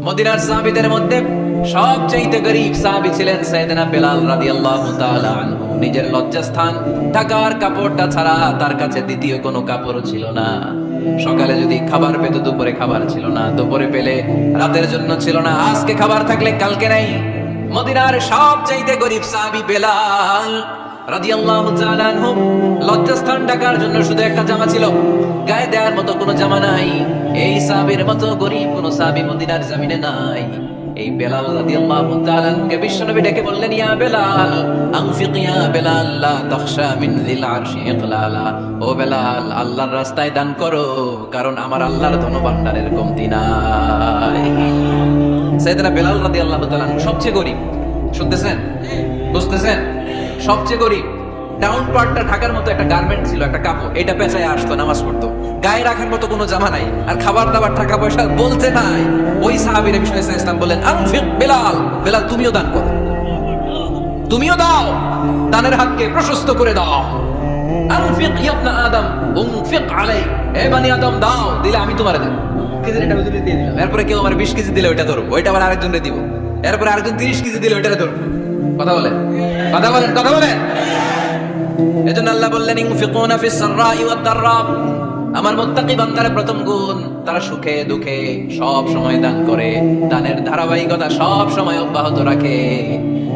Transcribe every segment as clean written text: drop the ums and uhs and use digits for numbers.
মদিনার সাহাবীদের মধ্যে সবচেয়ে গরীব সাহাবী ছিলেন সাইয়েদনা বেলাল রাদিয়াল্লাহু তাআলা আনহু। নিজের লজ্জাস্থান ঢাকার কাপড়টা ছাড়া তার কাছে দ্বিতীয় কোনো কাপড় ছিল না। সকালে যদি খাবার পেত, দুপুরে খাবার ছিল না, দুপুরে পেলে রাতের জন্য ছিল না, আজকে খাবার থাকলে কালকে নাই। মদিনার সবচেয়ে গরীব সাহাবী বেলাল রাদিয়াল্লাহু তাআলা আনহু, লজ্জাস্থান ঢাকার জন্য শুধু একটা জামা ছিল, গায়ে দেওয়ার মতো কোনো জামা নাই। এই সাহাবীর মতো গরীব কোনো সাহাবী মদিনার জমিনে নাই। এই বেলাল রাদিয়াল্লাহু তাআলা কে বিশ্বনবী ডেকে বললেন, ইয়া বেলাল আনফিক ইয়া বেলাল লা তাখশা মিন যিল আরশি ইকলালা। ও বেলাল, আল্লাহর রাস্তায় দান করো, কারণ আমার আল্লাহর ধনভাণ্ডারের কমতি নাই। সাইয়েদনা বেলাল রাদিয়াল্লাহু তাআলা সবচেয়ে গরীব। শুনতেছেন? বুঝতেছেন? সবচেয়ে গরীব। ডাউন পার্টটা ঢাকার মতো একটা গার্মেন্ট ছিল, একটা কাপড়, এটা পেঁচায় আসতো, নামাজ পড়তো, গায়ে রাখার মতো কোনো জামা নাই, আর খাবার দাবার টাকা পয়সা বলতে নাই। ওই সাহাবীর বিষয়ে ইসলাম বলেন, আনফিক বেলাল, বেলাল তুমিও দান করো, তুমিও দাও, দানের হাতকে প্রশস্ত করে দাও। আনফিক ইয়া ইবনা আদম উনফিক আলাই, এ বনি আদম দাও, দিলে আমি তোমারে দেব। কেজি এটা বুঝে দিয়ে দিলাম। এরপরে কেউ আমার 20 কেজি দিলে ওইটা ধরবো, ওইটা আবার আরেকজনকে দিব। এরপরে আরেকজন 30 কেজি দিলে ওইটারে ধরবো। কথা বলেন, কথা বলেন, কথা বলেন। এজন্য আল্লাহ বললেন, ইনফিকুনা ফিস সাররাই ওয়াদ দাররা। আমার মুত্তাকি বান্দার প্রথম গুণ, তারা সুখে দুঃখে সব সময় দান করে, দানের ধারাবাহিকতা সব সময় অব্যাহত রাখে।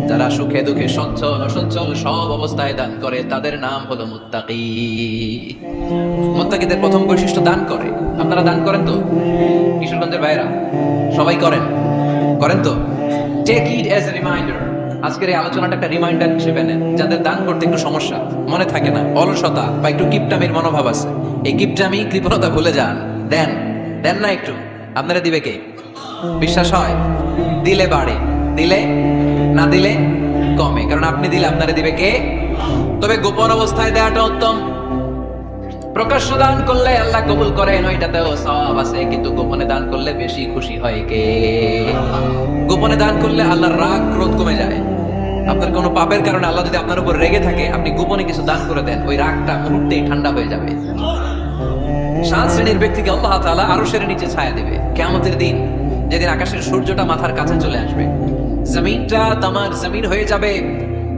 যারা সুখে দুঃখে সচ্ছল অসচ্ছল সব অবস্থায় দান করে, তাদের নাম হলো মুত্তাকি। মুত্তাকিদের প্রথম বৈশিষ্ট্য দান করে। আপনারা দান করেন তো? কিশোরগঞ্জের ভাইরা সবাই করেন? করেন তো? Take it as a reminder. আজকের এই আলোচনাটা একটা রিমাইন্ডার হিসেবে নেন। যাদের দান করতে একটু সমস্যা, মনে থাকে না, অলসতা বা একটু কিপটামির মনোভাব আছে, এই কিপটামি কৃপণতা ভুলে যান। দেন, দেন না একটু, আপনারা দিবে কে? বিশ্বাস হয়? দিলে বাড়ে, দিলে না দিলে কমে, কারণ আপনি দিলে আপনারা দিবে কে? তবে গোপন অবস্থায় দেওয়াটা উত্তম। প্রকাশ্য দান করলে আল্লাহ কবুল করেন, ওইটাতেও সওয়াব আছে, কিন্তু গোপনে দান করলে বেশি খুশি হয় কে? গোপনে দান করলে আল্লাহর রাগ ক্রোধ কমে যায়। আপনার কোনো পাপের কারণে আল্লাহ যদি আপনার উপর রেগে থাকে, আপনি গোপনে কিছু দান করে দেন, ওই রাগটা মুহূর্তেই ঠান্ডা হয়ে যাবে। 7 শ্রেণীর ব্যক্তিকে আল্লাহ তাআলা আরশের নিচে ছায়া দেবে কিয়ামতের দিন, যেদিন আকাশের সূর্যটা মাথার কাছে চলে আসবে, জমিনটা তামার জমিন হয়ে যাবে,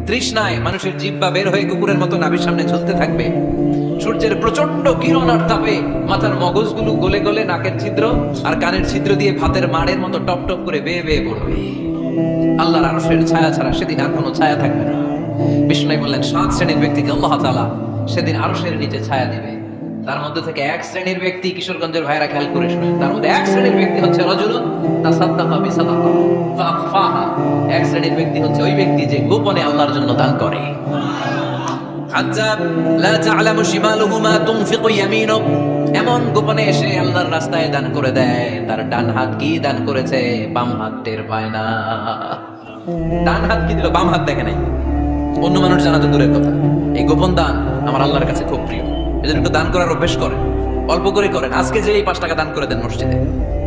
তৃষ্ণায় মানুষের জিহ্বা বের হয়ে কুকুরের মতো নাভির সামনে ঝুলতে থাকবে। সূর্যের প্রচন্ড কিরণ আর তাপে মাথার মগজগুলো গলে গলে নাকের ছিদ্র আর কানের ছিদ্র দিয়ে ভাতের মাড়ের মতো টপ টপ করে বেয়ে বেয়ে পড়বে। আল্লাহর আরশের ছায়া ছাড়া সেদিন আর কোনো ছায়া থাকবে না। বিষ্ণু বললেন, 7 শ্রেণীর ব্যক্তিকে আল্লাহ তাআলা সেদিন আরশের নিচে ছায়া দিবে। তার মধ্যে থেকে 1 শ্রেণীর ব্যক্তি, কিশোরগঞ্জের ভাইরা খেয়াল করে শুনেন, তার মধ্যে 1 শ্রেণীর ব্যক্তি হচ্ছে রাজুলুন তাসাদ্দাকা বিসাদাকা ফাআখফাহা। 1 শ্রেণীর ব্যক্তি হচ্ছে ওই ব্যক্তি যে গোপনে আল্লাহর জন্য দান করে। হাত্তা লা তা'লামু শিমালুহু মা তুনফিকু ইয়ামিনু, এমন গোপনে এসে আল্লাহর রাস্তায় দান করে দেয়, তার ডান হাত কি দান করেছে বাম হাত টের পায় না। ডান হাত কি দিল, বাম হাত দেখে নাই। অন্য মানুষ জানা তো দূরের কথা, এই গোপন দান আমার আল্লাহর কাছে খুব প্রিয়। এজন্য একটু দান করার অভ্যেস করেন, অল্প করে করেন। আজকে যে এই 5 টাকা দান করে দেন মসজিদে,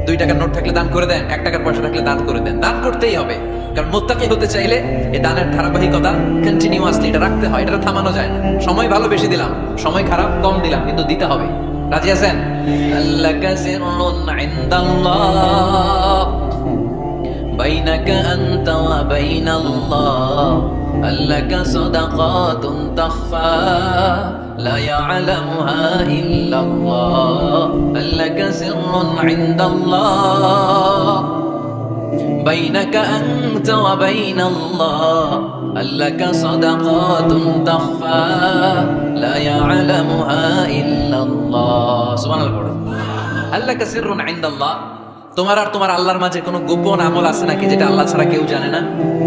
2 টাকার নোট থাকলে দান করে দেন, 1 টাকার পয়সা থাকলে দান করে দেন। দান করতেই হবে, কারণ মুত্তাকি হতে চাইলে এই দানের ধারাবাহিকতা কন্টিনিউয়াসলি এটা রাখতে হয়, এটা থামানো যায় না। সময় ভালো বেশি দিলাম, সময় খারাপ কম দিলাম, কিন্তু দিতে হবে। রাজি আছেন? আল্লাকা সিররুন ইনদাল্লাহ বাইনাকা আনতা ওয়া বাইনাল্লাহ, আল্লাকা সাদাকাতুন তাখফা লা ইয়ালামুহা ইল্লাল্লাহ, আল্লাকা সিররুন ইনদাল্লাহ বাইনাকা আনতা ওয়া বাইনাল্লাহ, আল্লাকা সাদাকাতুন তাখফা লা ইয়ালামুহা ইল্লাল্লাহ। সুবহানাল্লাহ। আল্লাকা সিররুন ইনদাল্লাহ, তোমার আর তোমার আল্লাহর মাঝে কোনো গোপন আমল আছে নাকি যেটা আল্লাহ ছাড়া কেউ জানে না?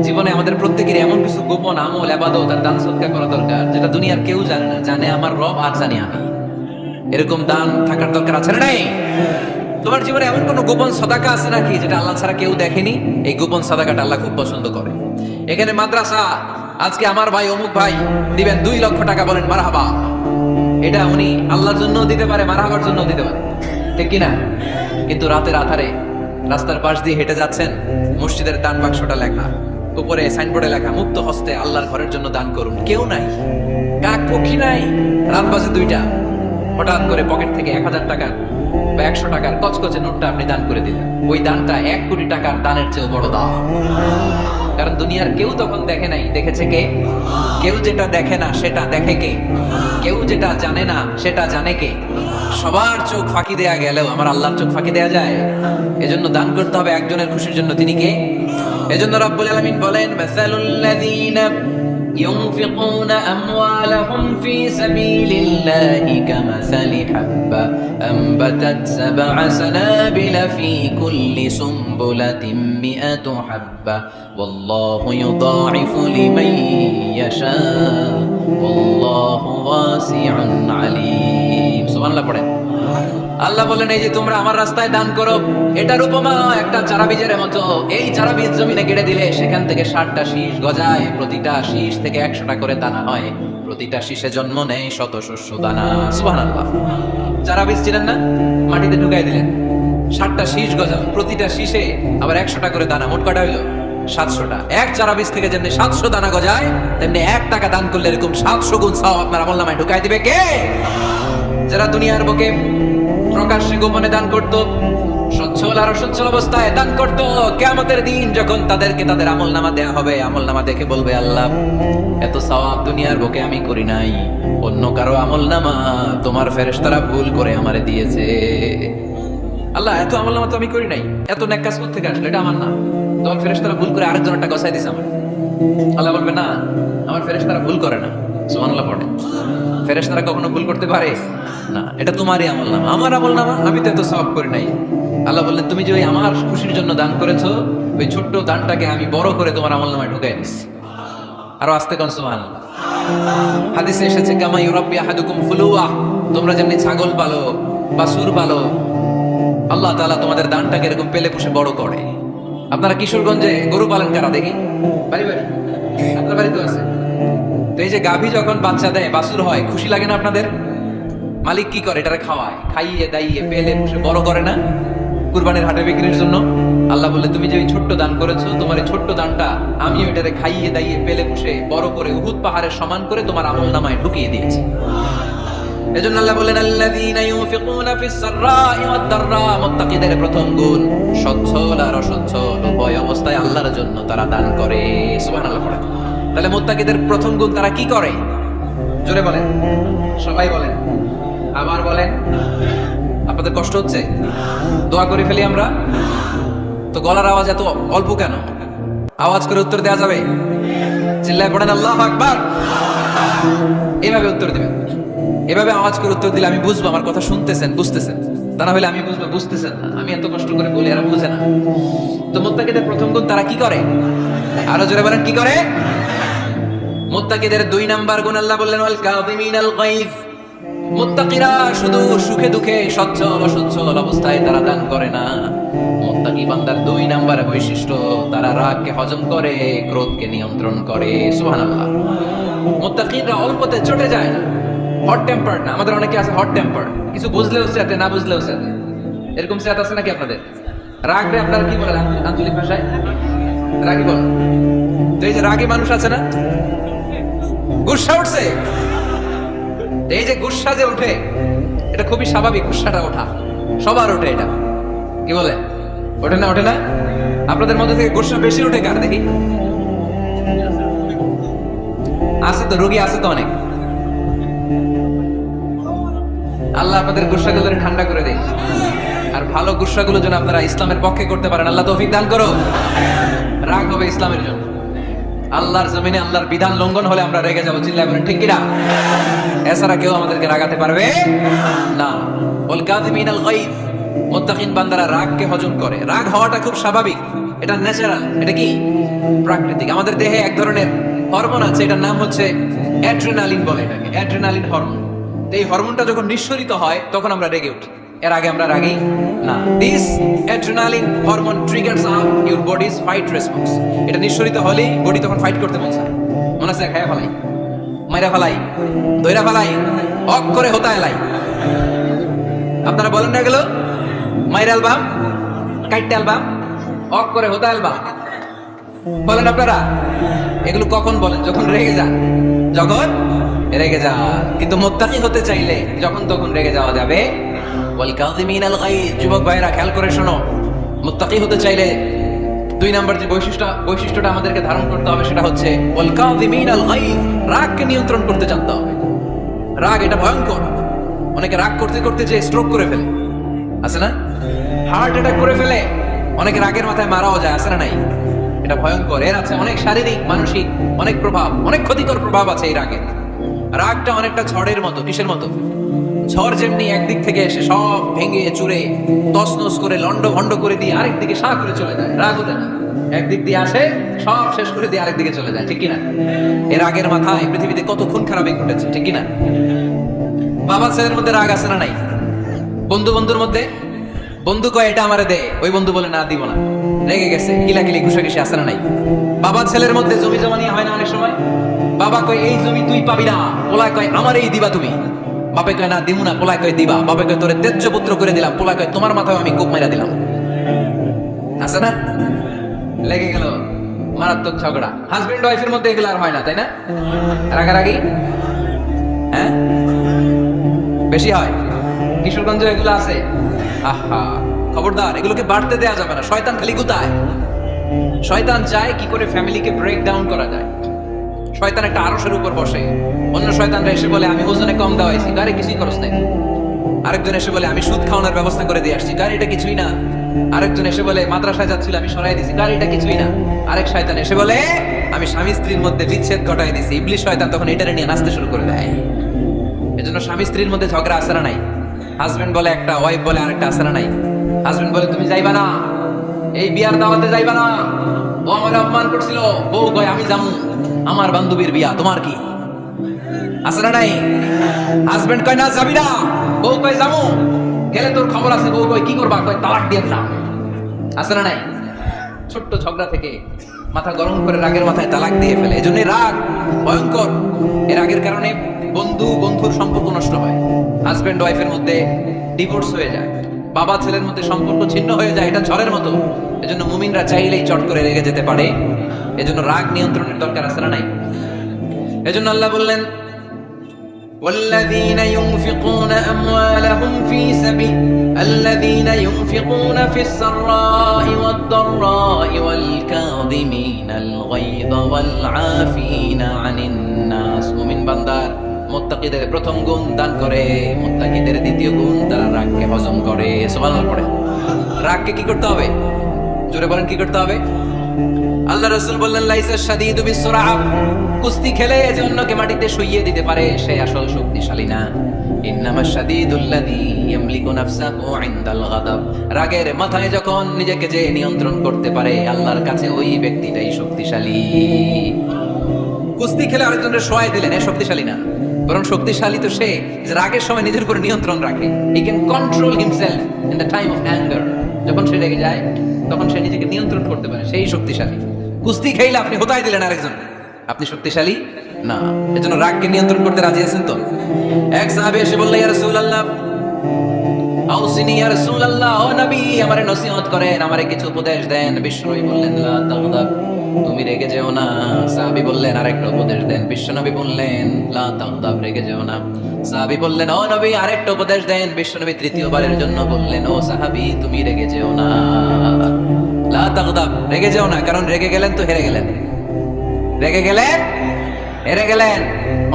জীবনে আমাদের প্রত্যেকেরই এমন কিছু গোপন আমল, ইবাদত আর দান সদকা করা দরকার, যেটা দুনিয়ার কেউ জানে না। জানে আমার রব আর জানি আমি। এরকম দান থাকার দরকার আছে না নাই? তোমার জীবনে এমন কোনো গোপন সাদাকা আছে নাকি যেটা আল্লাহ ছাড়া কেউ দেখেনি? এই গোপন সাদাকাটা আল্লাহ খুব পছন্দ করে। এখানে মাদ্রাসা, আজকে আমার ভাই অমুক ভাই দিবেন 2 লক্ষ টাকা, বলেন মারহাবা। এটা উনি আল্লাহর জন্য দিতে পারে, মারহাবার জন্য দিতে পারে, ঠিক কিনা? কিন্তু রাতের আধারে রাস্তার পাশ দিয়ে হেঁটে যাচ্ছেন, মসজিদের দান বাক্সটা লেখা, উপরে সাইনবোর্ডে লেখা মুক্ত হস্তে আল্লাহর ঘরের জন্য দান করুন। কেউ নাই, কাক পক্ষী নাই। রাত বাজে 2টা, হঠাৎ করে পকেট থেকে 1000 টাকা বা 100 টাকার কচকচে নোটটা আপনি দান করে দিলেন, ওই দানটা 1 কোটি টাকার দানের চেয়ে বড় দান। কারণ দুনিয়ার কেউ তখন দেখে নাই, দেখেছে কে? কেউ যেটা দেখে না সেটা দেখে কে? কেউ যেটা জানে না সেটা জানে কে? সবার চোখ ফাঁকি দেয়া গেলেও আমার আল্লাহর চোখ ফাঁকি দেয়া যায়? এজন্য দান করতে হবে একজনের খুশির জন্য, তিনি কে? এজন্য রব্বুল আলামিন বলেন, মাসালুল লাযীনা ينفقون أموالهم في سبيل الله كمثل حبة أنبتت 7 سنابل في كل سنبلة 100 حبة والله يضاعف لمن يشاء والله واسع عليم سبحان الله পড়েন। আল্লাহ বলেন, এই যে তোমরা আমার রাস্তায় দান করো, এটার উপমা একটা চারা বীজের মতো। এই চারা বীজ জমিনে গেড়ে দিলে সেখান থেকে 60টা শীষ গজায়, প্রতিটা শীষ থেকে 100টা করে দানা হয়, প্রতিটা শীষে জন্ম নেয় শত শস্য দানা। সুবহানাল্লাহ। চারা বীজ ছিলেন না, মাটিতে ঢুকাই দিলেন, 60টা শীষ গজাল, প্রতিটা শীষে আবার 100টা করে দানা, মোট কটা হইলো? 700টা। এক চারা বীজ থেকে যেমনি 700 দানা গজায়, তেমনি 1 টাকা দান করলে এরকম 700 গুণ সওয়াব আপনার আমলনামায় ঢুকাই দিবে কে? যারা দুনিয়ার বুকে প্রকাশ্যে গোপনে দান করত, সচ্ছল আর অসচ্ছল অবস্থায় দান করত, কিয়ামতের দিন যখন তাদেরকে তাদের আমলনামা দেয়া হবে, আমলনামা দেখে বলবে, আল্লাহ এত সওয়াব দুনিয়ার বুকে আমি করি নাই, অন্য কারো আমলনামা তোমার ফেরেশতারা ভুল করে আমারে দিয়েছে। আল্লাহ এত আমলনামা তো আমি করি নাই, এত নেক কাজ করতে আসলে এটা আমার না, তোমার ফেরেশতারা ভুল করে আরেকজনটা গসাই দিয়েছে আমার। আল্লাহ বলবে, না আমার ফেরেশতারা ভুল করে না। সুবহানাল্লাহ পড়ে। ফেরেশতারা কখনো ভুল করতে পারে না, এটা তোমারই আমলনামা, আমার আমলনামা, আমি তো এত সওয়াব করি নাই। আল্লাহ বললেন, তুমি যে ওই আমার খুশির জন্য দান করেছো, ওই ছোট্ট দানটাকে আমি বড় করে তোমার আমলনামায় ঢুকাই দিচ্ছি। আরো আস্তে কোন সুবহানাল্লাহ। হাদিসে এসেছে, কামা ইউরাব্বি আহাদুকুম ফুলুয়া, তোমরা যেমনি ছাগল পালো, বাছুর পালো, আল্লাহ তাআলা তোমাদের দানটাকে এরকম পেলে পুষে বড় করে। আপনারা কিশোরগঞ্জে গরু পালন কারা দেখি? বাড়ি বাড়ি, আপনার বাড়িতে আছে। তো এই যে গাভী যখন বাচ্চা দেয়, বাছুর হয়, খুশি লাগে না আপনাদের? মালিক কি করে? এটারে খাওয়ায়, খাইয়ে দাইয়ে পেলে পুষে বড় করে না, কুরবানির হাটে বিক্রির জন্য। আল্লাহ বলে, তুমি যে ওই ছোট্ট দান করেছো, তোমার এই ছোট্ট দানটা আমি ওইটারে খাইয়ে দাইয়ে পেলে পুষে বড় করে উহুদ পাহাড়ের সমান করে তোমার আমলনামায় ঢুকিয়ে দিয়েছি। এজন্য আল্লাহ বলেন, আল্লাযীনা ইউনফিকুনা ফিস সাররাই ওয়াদ দাররা, মুত্তাকিদের প্রথম গুণ সচ্ছল আর অসচ্ছল উভয় অবস্থায় আল্লাহর জন্য তারা দান করে। সুবহানাল্লাহ পড়ে। তাহলে মুত্তাকিদের প্রথম গুণ তারা কি করে? জোরে বলেন, সবাই বলেন, আবার বলেন। আপনাদের কষ্ট হচ্ছে? দোয়া করে ফেলি আমরা তো। গলার আওয়াজ এত অল্প কেন? আওয়াজ করে উত্তর দেওয়া যাবে? চিল্লায় পড়েন আল্লাহু আকবার। এভাবে উত্তর দিবেন, এভাবে আওয়াজ করে উত্তর দিলে আমি বুঝবো আমার কথা শুনতেছেন, বুঝতেছেন। তা না হলে আমি বুঝবো বুঝতেছেন না, আমি এত কষ্ট করে বলি এরা বুঝে না। তো মুত্তাকিদের প্রথম গুণ তারা কি করে? আরো জোরে বলেন, কি করে? মুত্তাকিদের 2 নাম্বার গুণ আল্লাহ বললেন, ওয়াল কাযিমিনাল গায়জ। মুত্তাকিরা শুধু সুখে দুঃখে সচ্ছল অসচ্ছল অবস্থায় তারা দান করে না। মুত্তাকি বান্দার 2 নাম্বার বৈশিষ্ট্য, তারা রাগকে হজম করে, ক্রোধকে নিয়ন্ত্রণ করে। সুবহানাল্লাহ। মুত্তাকিরা অল্পতে চটে যায় না, হট টেম্পার্ড না। আমাদের অনেকে আছে হট টেম্পার্ড, কিছু বুঝলেও সাথে, না বুঝলেও সাথে। এরকম সাথে আছে নাকি আপনাদের? রাগরে আপনারা কি বলেন আঞ্চলিক ভাষায়? রাগী বলেন। তো এই যে রাগী মানুষ আছে না, গুসা উঠছে, এই যে গুসা যে উঠে, এটা খুবই স্বাভাবিক। গুসাটা ওঠা সবার ওঠে, এটা কি বলে? ওঠে না? ওঠে না? আপনাদের মধ্যে থেকে গুসা বেশি উঠে কার দেখি? আছে তো, রোগী আছে তো অনেক। আল্লাহ আপনাদের গুসাগুলো ঠান্ডা করে দেয়, আর ভালো গুসাগুলো যেন আপনারা ইসলামের পক্ষে করতে পারেন। আল্লাহ তৌফিক দান করো। রাগ হবে ইসলামের জন্য। আল্লাহর জমিনে আল্লাহর বিধান লঙ্ঘন হলে আমরা রেগে যাবো, চিল্লায় বলেন ঠিক কিনা? এছাড়া কেউ আমাদেরকে রাগাতে পারবে না। ওয়াল কাযিমিনাল গায়জ, মুত্তাকিন বান্দারা রাগকে হজম করে। রাগ হওয়াটা খুব স্বাভাবিক, এটা ন্যাচারাল, এটা কি প্রাকৃতিক। আমাদের দেহে এক ধরনের হরমোন আছে, এটার নাম হচ্ছে অ্যাড্রেনালিন বলে এটাকে, অ্যাড্রেনালিন হরমোন। এই হরমোনটা যখন নিঃসরিত হয় তখন আমরা রেগে উঠি। এর আগে আমরা রাগি না। This adrenaline hormone triggers up your bodies fight response. এটা নিঃসরিত হলেই বডি তখন ফাইট করতে মন চায়, মনে আছে খায়া ফেলাই, মাইরা ফেলাই, দইরা ফেলাই, অক করে হতা এলাই। আপনারা বলেন না এগুলো? মাইরা অ্যালবাম, কাইটটা অ্যালবাম, অক করে হতা অ্যালবাম বলেন আপনারা? এগুলো কখন বলেন? যখন রেগে যান, যখন রেগে যান। কিন্তু মুত্তাকি হতে চাইলে যখন তখন রেগে যাওয়া যাবে ওয়াল কাযিমিনাল গায়জ। যুবক ভাইরা খেয়াল করে শোনো, মুত্তাকি হতে চাইলে 2 নাম্বার যে বৈশিষ্ট্যটা আমাদেরকে ধারণ করতে হবে সেটা হচ্ছে ওয়াল কাযিমিনাল গায়জ, রাগকে নিয়ন্ত্রণ করতে জানতে হবে। রাগ এটা ভয়ঙ্কর। অনেকে রাগ করতে করতে যে স্ট্রোক করে ফেলে, আছে না? হার্ট অ্যাটাক করে ফেলে। অনেকে রাগের মাথায় মারাও যায়, আছে না নাই? এটা ভয়ঙ্কর। এর আছে অনেক শারীরিক, মানসিক অনেক প্রভাব, অনেক ক্ষতিকর প্রভাব আছে এই রাগের। রাগটা অনেকটা ঝড়ের মতো। কিসের মতো? ঝড় যেমনি একদিক থেকে এসে সব ভেঙে চুরে তছনছ করে লন্ড ভন্ড করে দিয়ে আরেক দিকে সাঁ করে চলে যায়, রাগ হতে না। একদিক দিয়ে আসে, সব শেষ করে দিয়ে আরেক দিকে চলে যায়, ঠিক কিনা? এর রাগের মাথায় পৃথিবীতে কত খুন খারাপি ঘটেছে, ঠিক কিনা? বাবা ছেলের মধ্যে রাগ আছে না নাই? বন্ধু বন্ধুর মধ্যে বন্ধু কয় এটা আমারে দে, ওই বন্ধু বলে না দিব না, রেগে গেছে, কিলাকিলি ঘুষাঘুষি আছে না নাই? বাবা ছেলের মধ্যে জমি জমা নিয়ে হয় না অনেক সময়? বাবা কয় এই জমি তুই পাবি না, পোলায় কয় আমার এই দিবা তুমি। বাপে কয় না দিমু না, পোলায় কয় দিবা। বাপে কয় তোরে তেজ্য পুত্র করে দিলাম, পোলায় কয় তোমার মাথায় আমি কোপ মাইরা দিলাম। আছে না? লেগে গেল, মারাত্মক ঝগড়া। হাজবেন্ড ওয়াইফের মধ্যে এগুলো আর হয় না, তাই না? রাগারাগি হ্যাঁ বেশি হয়। কিশোরগঞ্জে এগুলো আছে। আহা, খবরদার, এগুলোকে বাড়তে দেয়া যাবে না। শয়তান খালি গুতায়। শয়তান চায় কি করে ফ্যামিলিকে ব্রেক ডাউন করা যায়। শয়তান একটা আরশের উপর বসে, অন্য শয়তানরা এসে বলে আমি ওজনে কম দেওয়াইছি, গাড়ি কিছুই খরচ নেই। আরেকজন এসে বলে আমি সুদ খাওয়ানোর ব্যবস্থা করে দিয়ে আসছি, গাড়িটা কিছুই না। আরেকজন এসে বলে মাদ্রাসায় যাচ্ছিল, আমি সরাই দিছি, গাড়িটা কিছুই না। আরেক শয়তান এসে বলে আমি স্বামী স্ত্রীর মধ্যে বিচ্ছেদ ঘটাই দিছি। ইবলিশ শয়তান তখন এটারে নিয়ে নাচতে শুরু করে দেয়। এজন্য স্বামী স্ত্রীর মধ্যে ঝগড়া আসে না নাই? হাজবেন্ড বলে একটা, ওয়াইফ বলে আরেকটা, আসে না নাই? হাজবেন্ড বলে তুমি যাইবা না, এই বিয়ার দাওয়াতে যাইবা না, ও আমার অপমান করছিল। বউ কয় আমি যামু, আমার বান্ধবীর বিয়া, তোমার কি? আছে না নাই? হাজবেন্ড কয় না যাবি না, বউ কয় যামু, গেলে তোর খবর আছে। বউ কয় কি করবা? কয় তালাক দিয়ে দিলাম। আছে না নাই? ছোট্ট ঝগড়া থেকে মাথা গরম করে রাগের মাথায় তালাক দিয়ে ফেলে। এজন্য রাগ ভয়ঙ্কর। এর রাগের কারণে বন্ধু বন্ধুর সম্পর্ক নষ্ট হয়, হাজবেন্ড ওয়াইফের মধ্যে ডিভোর্স হয়ে যায়, বাবা ছেলের মধ্যে সম্পর্ক ছিন্ন হয়ে যায়। এটা ঝড়ের মতো। এজন্য মুমিনরা চাইলেই চট করে রেগে যেতে পারে। এজন্য রাগ নিয়ন্ত্রণের দরকার আছে না নাই? এজন্য আল্লাহ বললেন والذين ينفقون أموالهم في سبيل الذين ينفقون في السراء والضراء والكاظمين الغيظ والعافين عن الناس। মুমিন বান্দার মুত্তাকিদের প্রথম গুণ দান করে, মুত্তাকিদের দ্বিতীয় গুণ তারা রাগকে হজম করে। সুবহানাল্লাহ পড়ে। রাগকে কি করতে হবে? জোরে বলেন কি করতে হবে? আল্লাহ রাসূল বললেন লাইসা শাদীদু বিসরাআ, কুস্তি খেলে যে অন্যকে মাটিতে শুইয়ে দিতে পারে সে আসল শক্তিশালী না। ইন্নামাশ শাদীদুল্লাযী ইয়ামলিকু নাফসাহু ইনদাল গাদাব, রাগের মাথায় যখন নিজেকে যে নিয়ন্ত্রণ করতে পারে আল্লাহর কাছে ওই ব্যক্তিটাই শক্তিশালী। কুস্তি খেলে আরেকজনের শোয়াই দিলেন, এ শক্তিশালী না। বরং শক্তিশালী তো সে যে রাগের সময় নিজের উপর নিয়ন্ত্রণ রাখে। He can control himself in the time of anger. যখন সে রেগে যায় তখন সে নিজেকে নিয়ন্ত্রণ করতে পারে, সেই শক্তিশালী। কুস্তি খেলে আপনি হোতাই দিলেন আরেকজন, আপনি শক্তিশালী না। এজন্য রাগকে নিয়ন্ত্রণ করতে রাজি আছেন তো? এক সাহাবী এসে বললেন ইয়া রাসূলুল্লাহ আউসিনি ইয়া রাসূলুল্লাহ, ও নবী আমারে নসিহত করেন, আমারে কিছু উপদেশ দেন। বিশ্বনবী বললেন লা তাগদাব, তুমি রেগে যেও না। সাহাবী বললেন আরেকটা উপদেশ দেন। বিশ্বনবী বললেন লা তাগদাব, রেগে যেও না। সাহাবী বললেন ও নবী আরেকটা উপদেশ দেন। বিশ্বনবী তৃতীয়বারের জন্য বললেন ও সাহাবী তুমি রেগে যেও না, লা তাগদাব, রেগে যেও না। কারণ রেগে গেলেন তো হেরে গেলেন, রেগে গেলেন হেরে গেলেন।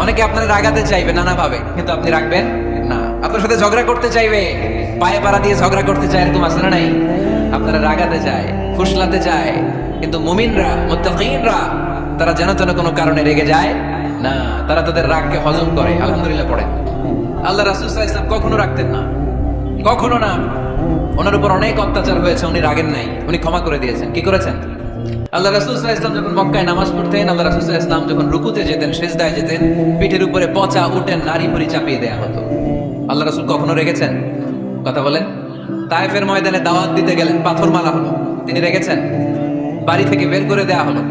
অনেকে আপনারা রাগাতে চাইবে নানা ভাবে, কিন্তু আপনি রাখবেন না। আপনার সাথে ঝগড়া করতে চাইবে, পায়ে পাড়া দিয়ে ঝগড়া করতে চায়, এরকম আছে না নাই? আপনারা রাগাতে চায়, ফুসলাতে চায়, কিন্তু মুমিনরা মুত্তাকিনরা তারা যেন তেন কোনো কারণে রেগে যায় না। তারা তাদের রাগকে হজম করে। আলহামদুলিল্লাহ পড়ে। আল্লাহ রাসূল সাল্লাল্লাহু আলাইহি ওয়াসাল্লাম কখনো রাখতেন না, কখনো না। ওনার উপর অনেক অত্যাচার হয়েছে, উনি রাগেন নাই, উনি ক্ষমা করে দিয়েছেন। কি করেছেন? আল্লাহ রাসূল সাল্লাল্লাহু আলাইহি ওয়াসাল্লাম যখন মক্কায় নামাজ পড়তেন, আল্লাহ রাসূল সাল্লাল্লাহু আলাইহি ওয়াসাল্লাম যখন রুকুতে যেতেন, সিজদায় যেতেন, পিঠের উপরে পচা উটের নাড়ি ভুঁড়ি চাপিয়ে দেয়া হতো। আল্লাহ রাসূল কখনো রেগেছেন? কথা বলেন। তায়েফের ময়দানে দাওয়াত দিতে গেলেন, পাথর মারা হলো, তিনি রেগেছেন? বাড়ি থেকে বের করে দেয়া হলো,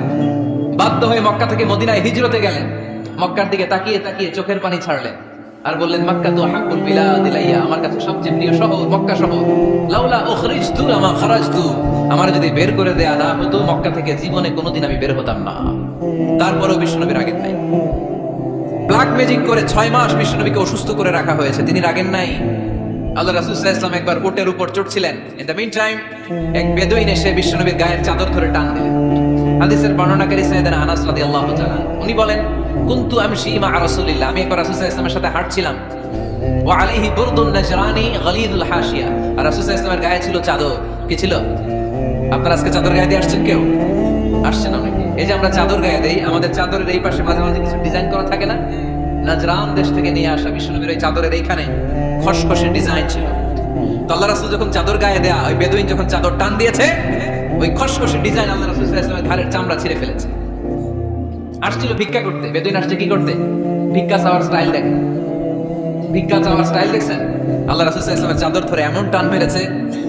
বাধ্য হয়ে মক্কা থেকে মদিনায় হিজরতে গেলেন। মক্কার দিকে তাকিয়ে তাকিয়ে চোখের পানি ছাড়লেন আর বললেন মক্কা তো হাক্কুল বিলাদ ইলাইয়া, আমার কাছে সবচেয়ে প্রিয় শহর মক্কা শহর। লাউলা উখরিজতু লামা খারাজতু, আমার যদি বের করে দেয়া না হতো মক্কা থেকে জীবনে কোনোদিন আমি বের হতাম না। তারপরেও বিশ্বনবী রাগেন নাই। ব্ল্যাক ম্যাজিক করে 6 মাস বিশ্বনবীকে অসুস্থ করে রাখা হয়েছে, তিনি রাগেন নাই। আল্লাহ রাসূল সাল্লাল্লাহু আলাইহি ওয়াসাল্লাম একবার উটের উপর চড়ছিলেন। ইন দ্য মিন টাইম এক বেদুইন এসে বিশ্বনবীর গায়ের চাদর ধরে টান দিলেন। হাদিসের বর্ণনাকারী সাইয়েদনা আনাস রাদিয়াল্লাহু তাআলা উনি বলেন, কুনতু আমশি মা রাসূলিল্লাহ, আমি একবার রাসূল সাল্লাল্লাহু আলাইহি ওয়াসাল্লামের সাথে হাঁটছিলাম। ওয়া আলাইহি বুরদুন নাজরানি গলিযুল হাশিয়া, আর রাসূল সাল্লাল্লাহু আলাইহি ওয়াসাল্লামের গায়ে ছিল চাদর। কি ছিল? আপনারা আজকে চাদর গায়ে দিয়ে আসছেন কেউ? আসছেন অনেকে। এই যে আমরা চাদর গায়ে দেই, আমাদের চাদরের এই পাশে মাঝে মাঝে কিছু ডিজাইন করা থাকে না? নাজরান দেশ থেকে নিয়ে আসা বিশ্বনবীর ওই চাদরের এইখানে খসখসে ডিজাইন ছিল। তো আল্লাহ রাসূল যখন চাদর গায়ে দেয়া, ওই বেদুইন যখন চাদর টান দিয়েছে, ওই খসখসে ডিজাইন আল্লাহ রাসূল সাল্লাল্লাহু আলাইহি ওয়াসাল্লামের ঘাড়ের চামড়া ছিঁড়ে ফেলেছে। আসছিল ভিক্ষা করতে, বেদুইন আসছে কি করতে? ভিক্ষা চাওয়ার স্টাইল দেখেন, ভিক্ষা চাওয়ার স্টাইল দেখছেন? আল্লাহ রাসূল সাল্লাল্লাহু আলাইহি ওয়াসাল্লামের চাদর ধরে এমন টান মেরেছে,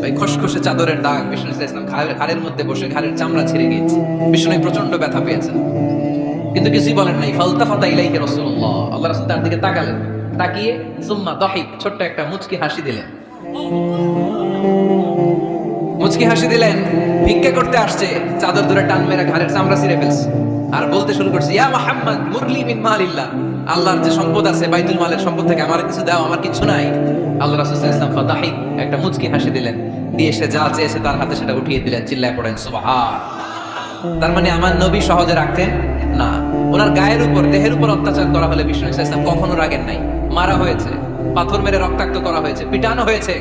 ওই খসখসে চাদরের দাগ বিষ্ণু সাল্লাল্লাহু আলাইহি ওয়াসাল্লাম ঘাড়ের মধ্যে বসে ঘাড়ের চামড়া ছিঁড়ে গিয়েছে। বিষ্ণু প্রচন্ড ব্যথা পেয়েছেন, কিন্তু কিছুই বলেন নাই। ফালতাফাতা ইলাইহি রাসূলুল্লাহ, আল্লাহ রাসূল তার দিকে তাকালেন, তাকিয়ে সুম্মা দাহিক, ছোট্ট একটা মুচকি হাসি দিলেন। মুচকি হাসি দিলেন, ভিক্ষা করতে আসছে, চাদর ধরে টান মেরে ঘাড়ের চামড়া ছিঁড়ে ফেলছে, আর বলতে শুরু করছে, ইয়া মুহাম্মদ মুরলি মিন মালিল্লাহ, আল্লাহর যে সম্পদ আছে বাইতুল মালের সম্পদ থেকে আমার কিছু দাও, আমার কিছু নাই। আল্লাহ রাসূল সাল্লাল্লাহু আলাইহি ওয়াসাল্লাম ফাদাহিক, একটা মুচকি হাসি দিলেন, দিয়ে সে যা চেয়েছে তার হাতে সেটা উঠিয়ে দিলেন। চিল্লায় পড়েন সুবহান। তার মানে আমার নবী সহজে রাখতেন না। ওনার গায়ের উপর, দেহের উপর অত্যাচার করা হলে বিষ্ণু সাল্লাল্লাহু আলাইহি ওয়াসাল্লাম কখনো রাগেন নাই। মারা হয়েছে, পাথর মেরে রক্তাক্ত করা হয়েছে, পিটানো হয়েছে,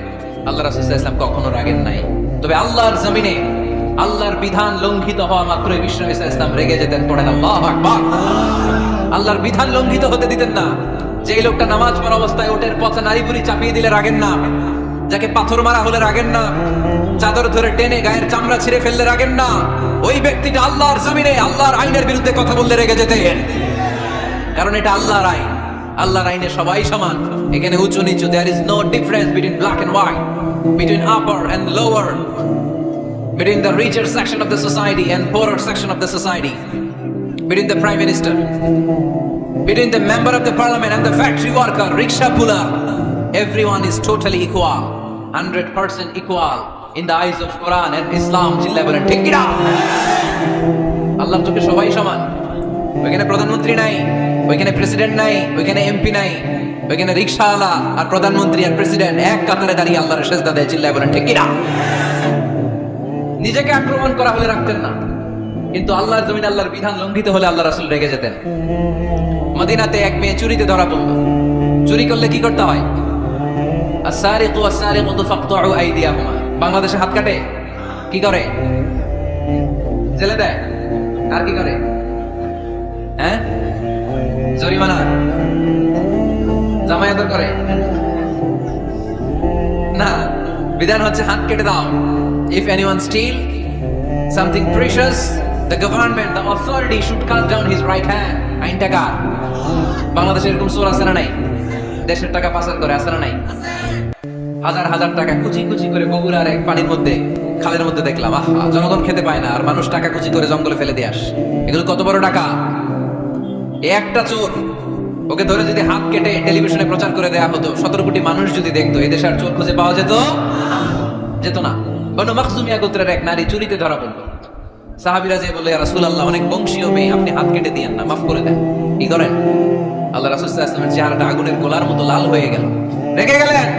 আল্লাহ রাসূল সাল্লাল্লাহু আলাইহি ওয়াসাল্লাম কখনো রাগেন নাই। তবে আল্লাহর জমিনে আল্লাহর বিধান লঙ্ঘিত হওয়া মাত্রই বিষ্ণু সাল্লাল্লাহু আলাইহি ওয়াসাল্লাম রেগে যেতেন। পড়েন আল্লাহু আকবার। আল্লাহর বিধান লঙ্ঘিত হতে দিতেন না। যেই লোকটা নামাজ পড়া অবস্থায় ওটের পথে নারী বুড়ি চাপিয়ে দিলে রাগেন না, যাকে পাথর মারা হলে রাগেন না, চাদর ধরে টেনে গায়ের চামড়া ছিঁড়ে ফেললে রাগেন না, ওই ব্যক্তিটা আল্লাহর জমিনে আল্লাহর আইনের বিরুদ্ধে কথা বললে রেগে যেতেন। কারণ এটা আল্লাহর আইন, আল্লাহর আইনে সবাই সমান। এখানে উঁচু নিচু, there is no difference between black and white, between upper and lower, between the richer section of the society and poorer section of the society, between the prime minister, between the member of the parliament and the factory worker, rickshaw puller. Everyone is totally equal, 100% equal in the eyes of Quran and Islam. চিল্লায় বলেন ঠিক কি না? আল্লাহর চোখে সবাই সমান। ওইখানে প্রধানমন্ত্রী নাই, ওইখানে প্রেসিডেন্ট নাই, ওইখানে এমপি নাই, ওইখানে রিকশাওয়ালা আর প্রধানমন্ত্রী আর প্রেসিডেন্ট এক কাতারে দাঁড়িয়ে আল্লাহর সেজদা দেয়। চিল্লায় বলেন ঠিক কি না? নিজেকে আক্রমণ করা হলে রাখতেন না, কিন্তু আল্লাহর জমিন আল্লাহর বিধান লঙ্ঘিত হলে আল্লাহ রাসূল রেগে যেতেন। মদিনাতে এক মেয়ে চুরিতে ধরা পড়ল। চুরি করলে কি করতে হয়? আস-সারিকু ওয়াস-সারিকাতু ফাকতুউ আইদিয়াহুমা। বাংলাদেশে হাত কাটে, কি করে? জেলে দেয়। আর কি করে? হ্যাঁ, জরিমানা, জামায়াত করে না। বিধান হচ্ছে হাত কেটে দাও। If anyone steal something precious, the government, the authority should cut down his right hand. আইন টাকা। বাংলাদেশে এরকম চোর আছে না নাই? দেশের টাকা পাচার করে আছে না নাই? হাজার হাজার টাকা কুচি কুচি করে বগুড়ার এক পানির মধ্যে, খালের মধ্যে দেখলাম। আহা, জনগণ খেতে পায় না আর মানুষ টাকা কুচি করে জঙ্গলে ফেলে দিয়ে আস। এগুলো কত বড় টাকা! একটা চোর, ওকে ধরে যদি হাত কেটে টেলিভিশনে প্রচার করে দেয়া হতো, 17 কোটি মানুষ যদি দেখতো, এই দেশে আর চোর খুঁজে পাওয়া যেত না। বনু মাখজুমিয়া গোত্রের এক নারী চুরিতে ধরা পড়ল। সাহাবীরা যে বলল, ইয়া রাসূলুল্লাহ, অনেক বংশীয় মেয়ে, আপনি হাত কেটে দিয়েন না, মাফ করে দেন। কি করেন? আল্লাহ রাসূল সাল্লাল্লাহু আলাইহি ওয়াসাল্লামের চেহারাটা আগুনের গোলার মতো লাল হয়ে গেল, রেগে গেলেন।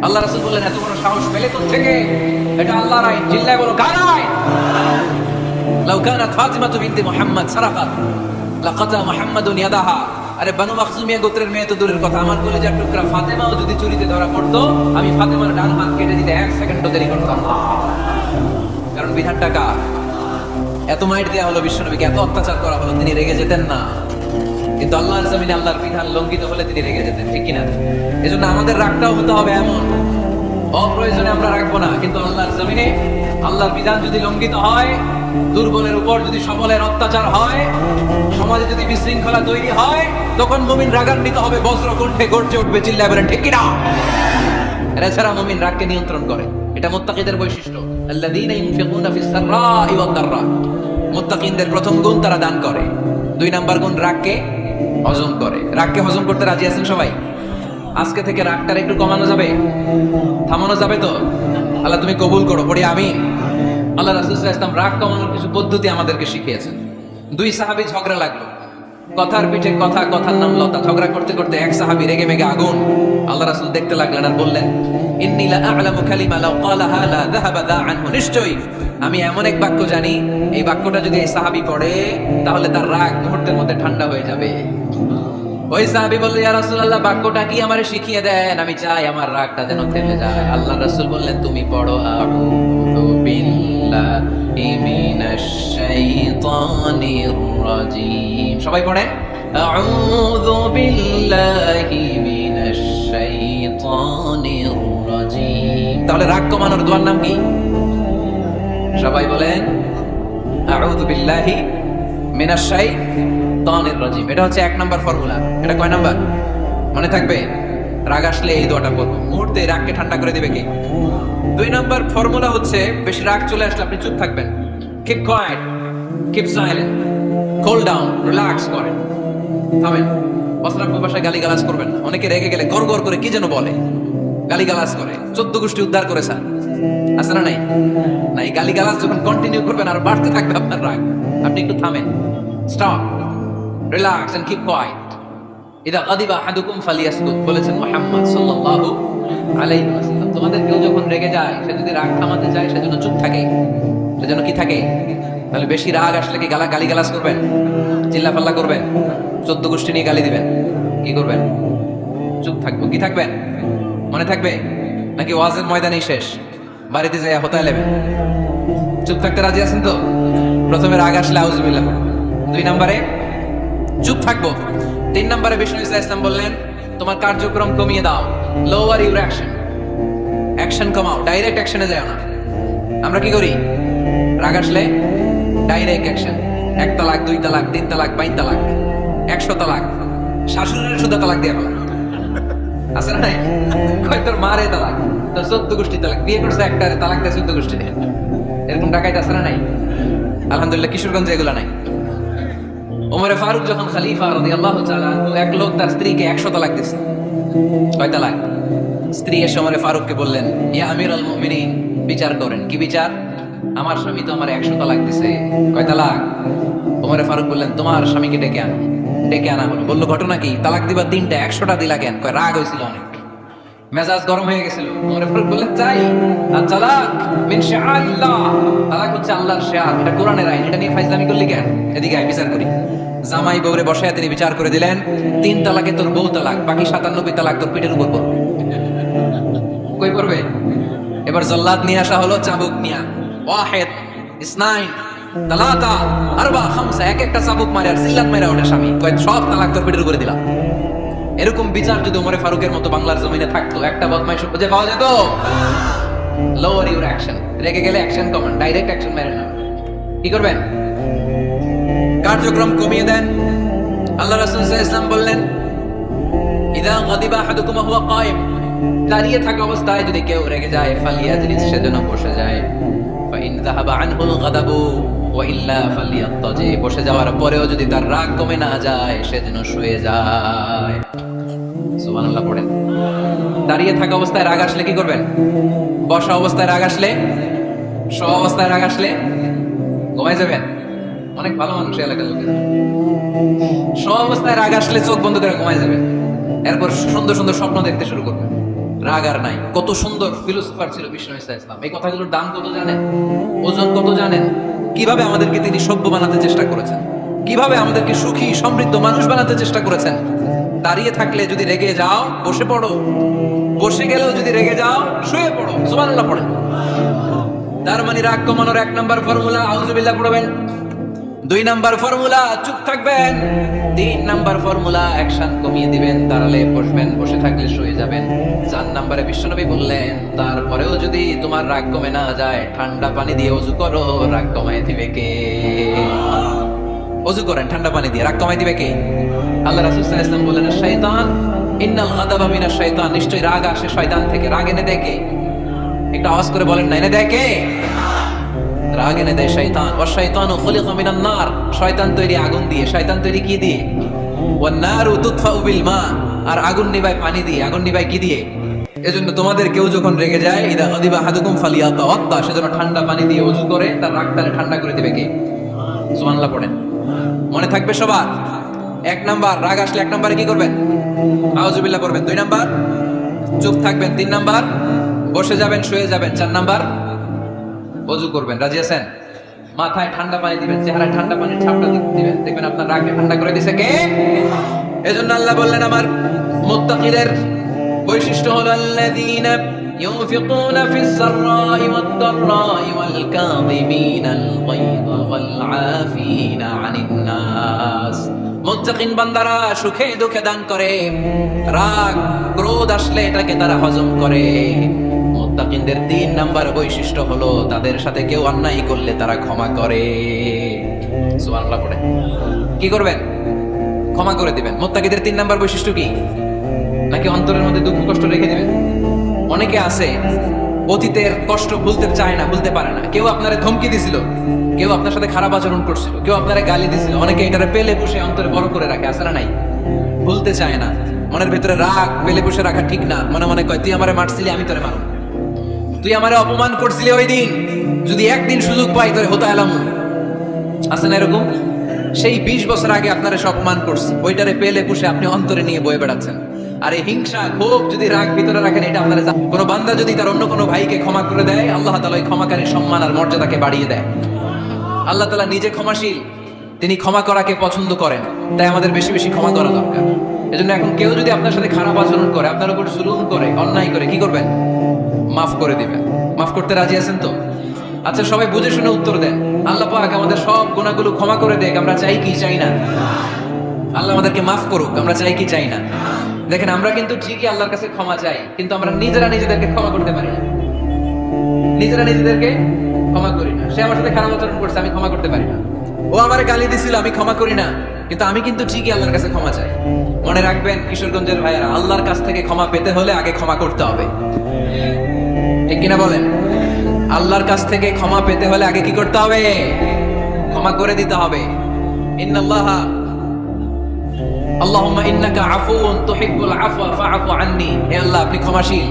আল্লাহ রাসূল বললেন, এত বড় সাহস পেলে কোথা থেকে? এটা আল্লাহর আইন। চিল্লায় বলো, কার আইন? লাউ কানাত ফাতিমাতু বিনতে মুহাম্মদ সারাকাত লাকাতা মুহাম্মাদুন ইয়াদাহা। আরে বনু মাখজুমিয়া গোত্রের মেয়ে তো দূরের কথা, আমার কলিজার টুকরা ফাতেমাও যদি চুরিতে ধরা পড়তো, আমি ফাতেমার ডান হাত কেটে দিতে 1 সেকেন্ডও দেরি করতাম না। কারণ বিধানটা কার? এত মাইট দেয়া হলো বিশ্বনবীকে, এত অত্যাচার করা হলো, তিনি রেগে যেতেন না। কিন্তু আল্লাহর জমিনে আল্লাহর বিধান লঙ্ঘিত হলে তিনি রেগে যেতেন, ঠিক কিনা? এজন্য আমাদের রাগটাও হতে হবে এমন, অপ্রয়োজনে আমরা রাখবো না। কিন্তু আল্লাহর জমিনে আল্লাহর বিধান যদি লঙ্ঘিত হয়, দুর্বলের উপর যদি সবলের অত্যাচার হয়, সমাজে যদি বিশৃঙ্খলা তৈরি হয়, তখন মুমিন রাগান্বিত হবে, বজ্র কণ্ঠে গর্জে উঠবে, চিল্লায় বলেন ঠিক কিনা? এছাড়া মুমিন রাগকে নিয়ন্ত্রণ করে, এটা মুত্তাকিদের বৈশিষ্ট্য। আল্লাযীনা ইউনফিকুনা ফিস সাররাই ওয়াদ দাররা। মুত্তাকিনদের প্রথম গুণ, তারা দান করে। 2 নাম্বার গুণ, রাগকে হজম করে। রাগকে হজম করতে রাজি আছেন সবাই? আজকে থেকে রাগটার একটু কমানো যাবে, থামানো যাবে তো? আল্লাহ তুমি কবুল করো, পড়ি আমিন। আল্লাহ রাসূল সাল্লাল্লাহু আলাইহি ওয়াসাল্লাম রাগ কমানোর কিছু পদ্ধতি আমাদেরকে শিখিয়েছেন। 2 সাহাবী ঝগড়া লাগলো, কথার পিঠে কথা, কথার নাম লতা। ঝগড়া করতে করতে এক সাহাবী রেগে মেগে আগুন। আল্লাহ রাসূল দেখতে লাগলেন আর বললেন, ইন্নী লা আ'লামু কালিমা লাউ ক্বালাহা লা যাহাবা যা আনহু, নিশ্চয়ই আমি এমন এক বাক্য জানি, এই বাক্যটা যদি এই সাহাবী পড়ে তাহলে তার রাগ মুহূর্তের মধ্যে ঠান্ডা হয়ে যাবে। ওই সাহাবী বললেন, ইয়া রাসূলুল্লাহ, বাক্যটা কি আমারে শিখিয়ে দেন, আমি চাই আমার রাগটা যেন থেমে যায়। আল্লাহর রাসূল বললেন, তুমি পড়ো আউযু বিল্লাহি মিনাশ শাইতানির রাজীম। সবাই পড়েন, আউযু বিল্লাহি মিনাশ শাইতানির রাজীম। তাহলে রাগ কমানোর দোয়ার নাম কি? সবাই বলেন, আউযু বিল্লাহি মিনাশ শাইতানির রাজীম। এটা হচ্ছে 1 নাম্বার ফর্মুলা। এটা কয় নাম্বার মনে থাকবে? রাগ আসলে এই দোয়াটা পড়বো, মুহূর্তে রাগকে ঠান্ডা করে দিবে কি? 2 নাম্বার ফর্মুলা হচ্ছে, বেশি রাগ চলে আসলে আপনি চুপ থাকবেন। Keep coed, keep silent, cool down, relax করেন, থামেন। অস্ত্রাব্য ভাষায় গালিগালাজ করবেন না। অনেকে রেগে গেলে গড় গড় করে কি যেন বলে, গালিগালাজ করে, 14 গোষ্ঠী উদ্ধার করেছে, আছে না নাই? না, এই গালিগালাজ যখন কন্টিনিউ করবেন আর বাড়তে থাকবে আপনার রাগ, আপনি একটু থামেন, stop, relax and keep quiet. ইদা গাদিবা আহাদুকুম ফালিয়াসকুত, বলেছেন মুহাম্মদ সাল্লাল্লাহু আলাইহি ওয়াসাল্লাম। তোমাদের কেউ যখন রেগে যায়, সে যদি রাগ থামাতে চায়, সেজন্য চুপ থাকে, সেজন্য কি থাকে? তাহলে বেশি রাগ আসলে কি গালিগালাজ করবেন, চিল্লাফাল্লা করবেন, 14 গোষ্ঠী নিয়ে গালি দিবেন, কি করবেন? চুপ থাকবো। কি থাকবেন? মনে থাকবে? নাকি ওয়াজের ময়দানেই শেষ, বাড়িতে যাইয়া হতায় নেবেন? চুপ থাকতে রাজি আছেন তো? প্রথমে রাগ আসলে আউযুবিল্লাহ, 2 নম্বরে চুপ থাকবো, 3 নম্বরে বিষ্ণু ইসলাম বললেন, তোমার কার্যক্রম কমিয়ে দাও, লোয়ার ইউর অ্যাকশন, অ্যাকশন কমাও, ডাইরেক্ট অ্যাকশনে যাও না। আমরা কি করি? রাগ আসলে ডাইরেক্ট অ্যাকশন, 1 তালাক, 2 তালাক, 3 তালাক, 22 তালাক, 100 তালাক, শাশুড়ির শুদ্ধ তালাক দিয়ে ফেলা, আছে না? কয় তোর মারে তালাক, তোর 14 গোষ্ঠী তালাক, বিয়ে করছে একটা, তালাক দিয়ে 14 গোষ্ঠী দিয়ে, এরকম ডাকাইতে আছে না নাই? আলহামদুলিল্লাহ কিশোরগঞ্জে এগুলা নাই। ওমরে ফারুক যখন খলিফা রাদিয়াল্লাহু তাআলা আনহু, এক লোক তার স্ত্রীকে 100 তালাক দিয়েছে। কয় তালাক? স্ত্রী এসে ওমরে ফারুককে বললেন, ইয়া আমিরুল মুমিনিন, বিচার করেন। কি বিচার? আমার স্বামী তো আমার 100 তালাক দিছে। কয় তালাক? ওমরে ফারুক বললেন, তোমার স্বামীকে ডেকে আনো। ডেকে আনা হলো। বললো, ঘটনা কি? তালাক দিবা 3টা, 100টা দিলা কেন? কয় রাগ হয়েছিল অনেক, মেজাজ গরম হয়ে গেছিল। ওমরে ফারুক বললেন, চাই আর তালাক মিন শাআরিল্লাহ, তালাক হচ্ছে আল্লাহর শিয়ার, এটা কোরআনের আইন, এটা নিয়ে ফাইজলামি করলি কেন? এদিকে আয়, বিচার করি। জামাই বউরে বসায় তিনি বিচার করে দিলেন, 3 তালাকে তোর বউ তালাক, বাকি 97 তালাক তোর পিঠের উপর পড়বে। কই পড়বে? এবার জল্লাদ নিয়ে আসা হলো, চাবুক নিয়া, ওয়াহিদ, ইসনাইন, তালাতা, আরবা, খামসা, এক একটা চাবুক মারে আর সিল্লাত মারে ওঠে স্বামী। কয় সব তালাক তোর পিঠের উপরে দিলাম। এরকম বিচার যদি ওমরে ফারুকের মতো বাংলার জমিনে থাকতো, একটা বদমাইশ খুঁজে পাওয়া যেত? লোয়ার ইউর অ্যাকশন, রেগে গেলে অ্যাকশন কমান, ডাইরেক্ট অ্যাকশন মেরে না। কি করবেন? কার্যক্রম কমিয়ে দেন। আল্লাহ রাসূল সাল্লাল্লাহু আলাইহি ওয়াসাল্লাম বললেন, ইযা গাদিবা আহাদুকুম ওয়া হুয়া কায়েম, দাঁড়িয়ে থাকা অবস্থায় যদি কেউ রেগে যায়, ফালিয়াজলিস, সেজন্য বসে যায়। ফা ইন যাহাবা আনহুল গাদাবু ওয়া ইল্লা ফালিয়াত্তাজি, বসে যাওয়ার পরেও যদি তার রাগ কমে না যায়, সেজন্য শুয়ে যায়। সুবহানাল্লাহ পড়েন। দাঁড়িয়ে থাকা অবস্থায় রাগ আসলে কি করবেন? বসা অবস্থায় রাগ আসলে, শোয়া অবস্থায় রাগ আসলে ঘুমায় যাবেন। অনেক ভালো মানুষ এলাকার লোকেরা, শোয়া অবস্থায় রাগ আসলে চোখ বন্ধ করে ঘুমায় যাবেন। এরপর সুন্দর সুন্দর স্বপ্ন দেখতে শুরু করবেন। রাগ আর নাই। কত সুন্দর ফিলোসফার ছিল বিষ্ণু ইসলাম। এই কথাগুলোর দাম কত জানেন? ওজন কত জানেন? কিভাবে আমাদেরকে তিনি সভ্য বানাতে চেষ্টা করেছেন, কিভাবে আমাদেরকে সুখী সমৃদ্ধ মানুষ বানাতে চেষ্টা করেছেন। দাঁড়িয়ে থাকলে যদি রেগে যাও, বসে পড়ো। বসে গেলেও যদি রেগে যাও, শুয়ে পড়ো। সুবহানাল্লাহ পড়েন। তার মানে রাগ কমানোর 1 নাম্বার ফর্মুলা আউযুবিল্লাহ পড়বেন, 2 নাম্বার ফর্মুলা চুপ থাকবেন, 3 নাম্বার ফর্মুলা অ্যাকশন কমিয়ে দিবেন, দাঁড়ালে বসবেন, বসে থাকলে শুয়ে যাবেন। 4 নাম্বারে বিশ্বনবী বললেন, তারপরেও যদি তোমার রাগ কমে না যায়, ঠান্ডা পানি দিয়ে ওযু করো, রাগ কমায় দিবে কে? ওযু করেন ঠান্ডা পানি দিয়ে, রাগ কমায় দিবে কে? আল্লাহ রাসূল সাল্লাল্লাহু আলাইহি ওয়াসাল্লাম বলেন, শয়তান, ইন্নাল গাদাবা মিনাশ শয়তান, নিশ্চয়ই রাগ আসে শয়তান থেকে। রাগ এনে দেয় কে? একটা আওয়াজ করে বলেন না, এনে দেয় কে? রাগ এনে দেয় শয়তান। ওয়া শাইতানু খুলিকা মিনান নার, শয়তান তৈরি আগুন দিয়ে। শয়তান তৈরি কি দিয়ে? ওয়ান নারু তুতফাউ বিল মা, আর আগুন নিভায় পানি দিয়ে। আগুন নিভায় কি দিয়ে? এজন্য তোমাদের কেউ যখন রেগে যায়, ইদা গাদিবা আহাদুকুম ফালিয়াতাওয়াদ্দা, সেজন্য ঠান্ডা পানি দিয়ে ওযু করে তার রাগটাকে ঠান্ডা করে দিবে কে? সুবহানাল্লাহ পড়েন। মনে থাকবে সবার। 1 নাম্বার, রাগ আসলে 1 নাম্বারে কি করবেন? আউযুবিল্লাহ পড়বেন। 2 নাম্বার, চুপ থাকবেন। 3 নাম্বার, বসে যাবেন, শুয়ে যাবেন। 4 নাম্বার, ওযু করবেন। রাজি আছেন? মাথায় ঠান্ডা পানি দিবেন, চেহারায় ঠান্ডা পানির ছাপটা দিবেন, দেখবেন আপনার রাগকে ঠান্ডা করে দিছে কে? এজন্য আল্লাহ বললেন আমার মুত্তাকিদের বৈশিষ্ট্য হলো আল্লাযীনা ইউনফিকুনা ফিস সাররাই ওয়াদ দাররাই ওয়াল কাযিমিনাল গায়যা ওয়াল আফিনা আনিন নাস। মুত্তাকিন বান্দারা সুখে দুঃখে দান করে, রাগ ক্রোধ আসলে এটাকে তারা হজম করে। মুত্তাকিনদের 3 নাম্বার বৈশিষ্ট্য হলো তাদের সাথে কেউ অন্যায় করলে তারা ক্ষমা করে। সুবহানাল্লাহ পড়ে কি করবেন? ক্ষমা করে দিবেন। মুত্তাকিদের 3 নাম্বার বৈশিষ্ট্য কি? নাকি অন্তরের মধ্যে দুঃখ কষ্ট রেখে দিবেন? অনেকে আছে অতীতের কষ্ট ভুলতে চায় না, ভুলতে পারে না। কেউ আপনারে ধমকি দিছিল, কেউ আপনার সাথে খারাপ আচরণ করছিল, কেউ আপনারে গালি দিছিল, অনেকে এটারে পেলে পুষে অন্তরে বড় করে রাখে, আছে না নাই? ভুলতে চায় না। মনের ভিতরে রাগ পেলে পুষে রাখা ঠিক না। মনে মনে কয় তুই আমারে মারছিলি, আমি তোরে মারব। তুই আমারে অপমান করছিলি ওই দিন, যদি একদিন সুযোগ পাই তোরে হতা এলাম। আছে না এরকম? সেই 20 বছর আগে আপনারা সব অপমান করছে, ওইটারে পেলে পুষে আপনি অন্তরে নিয়ে বয়ে বেড়াচ্ছেন। আর এই হিংসা ক্ষোভ যদি রাগ ভিতরে রাখেন, এটা আপনারা কোনো বান্দা যদি তার অন্য কোনো ভাইকে ক্ষমা করে দেয়, আল্লাহ তাআলা ওই ক্ষমাকারীর সম্মান আর মর্যাদাকে বাড়িয়ে দেয়। আল্লাহ তাআলা নিজে ক্ষমাশীল, তিনি ক্ষমা করাকে পছন্দ করেন। তাই আমাদের বেশি বেশি ক্ষমা করা দরকার। এজন্য এখন কেউ যদি আপনার সাথে খারাপ আচরণ করে, আপনার উপর জুলুম করে, অন্যায় করে, কি করবেন? মাফ করে দিবেন। মাফ করতে রাজি আছেন তো? আচ্ছা, সবাই বুঝে শুনে উত্তর দেন। আল্লাহ পাক আমাদের সব গুনাহগুলো ক্ষমা করে দেখ, আমরা চাই কি চাই না? আল্লাহ আমাদেরকে মাফ করুক, আমরা চাই কি চাই না? দেখেন, আমরা কিন্তু ঠিকই আল্লাহর কাছে ক্ষমা চাই, কিন্তু আমরা নিজেরা নিজেদেরকে ক্ষমা করতে পারি না। নিজেরা নিজেদেরকে ক্ষমা করি না। সে আমার সাথে খারাপ আচরণ করছে, আমি ক্ষমা করতে পারি না। ও আমারে গালি দিছিল, আমি ক্ষমা করি না, কিন্তু আমি কিন্তু ঠিকই আল্লাহর কাছে ক্ষমা চাই। মনে রাখবেন কিশোরগঞ্জের ভাইয়েরা, আল্লাহর কাছ থেকে ক্ষমা পেতে হলে আগে ক্ষমা করতে হবে। ঠিক কিনা বলেন? আল্লাহর কাছ থেকে ক্ষমা পেতে হলে আগে কি করতে হবে? ক্ষমা করে দিতে হবে। ইন্নাল্লাহা আল্লাহুম্মা ইন্নাকা আফুউন তুহিব্বুল আফওয়া ফাআফু আন্নী। হে আল্লাহ, আপনি ক্ষমাশীল,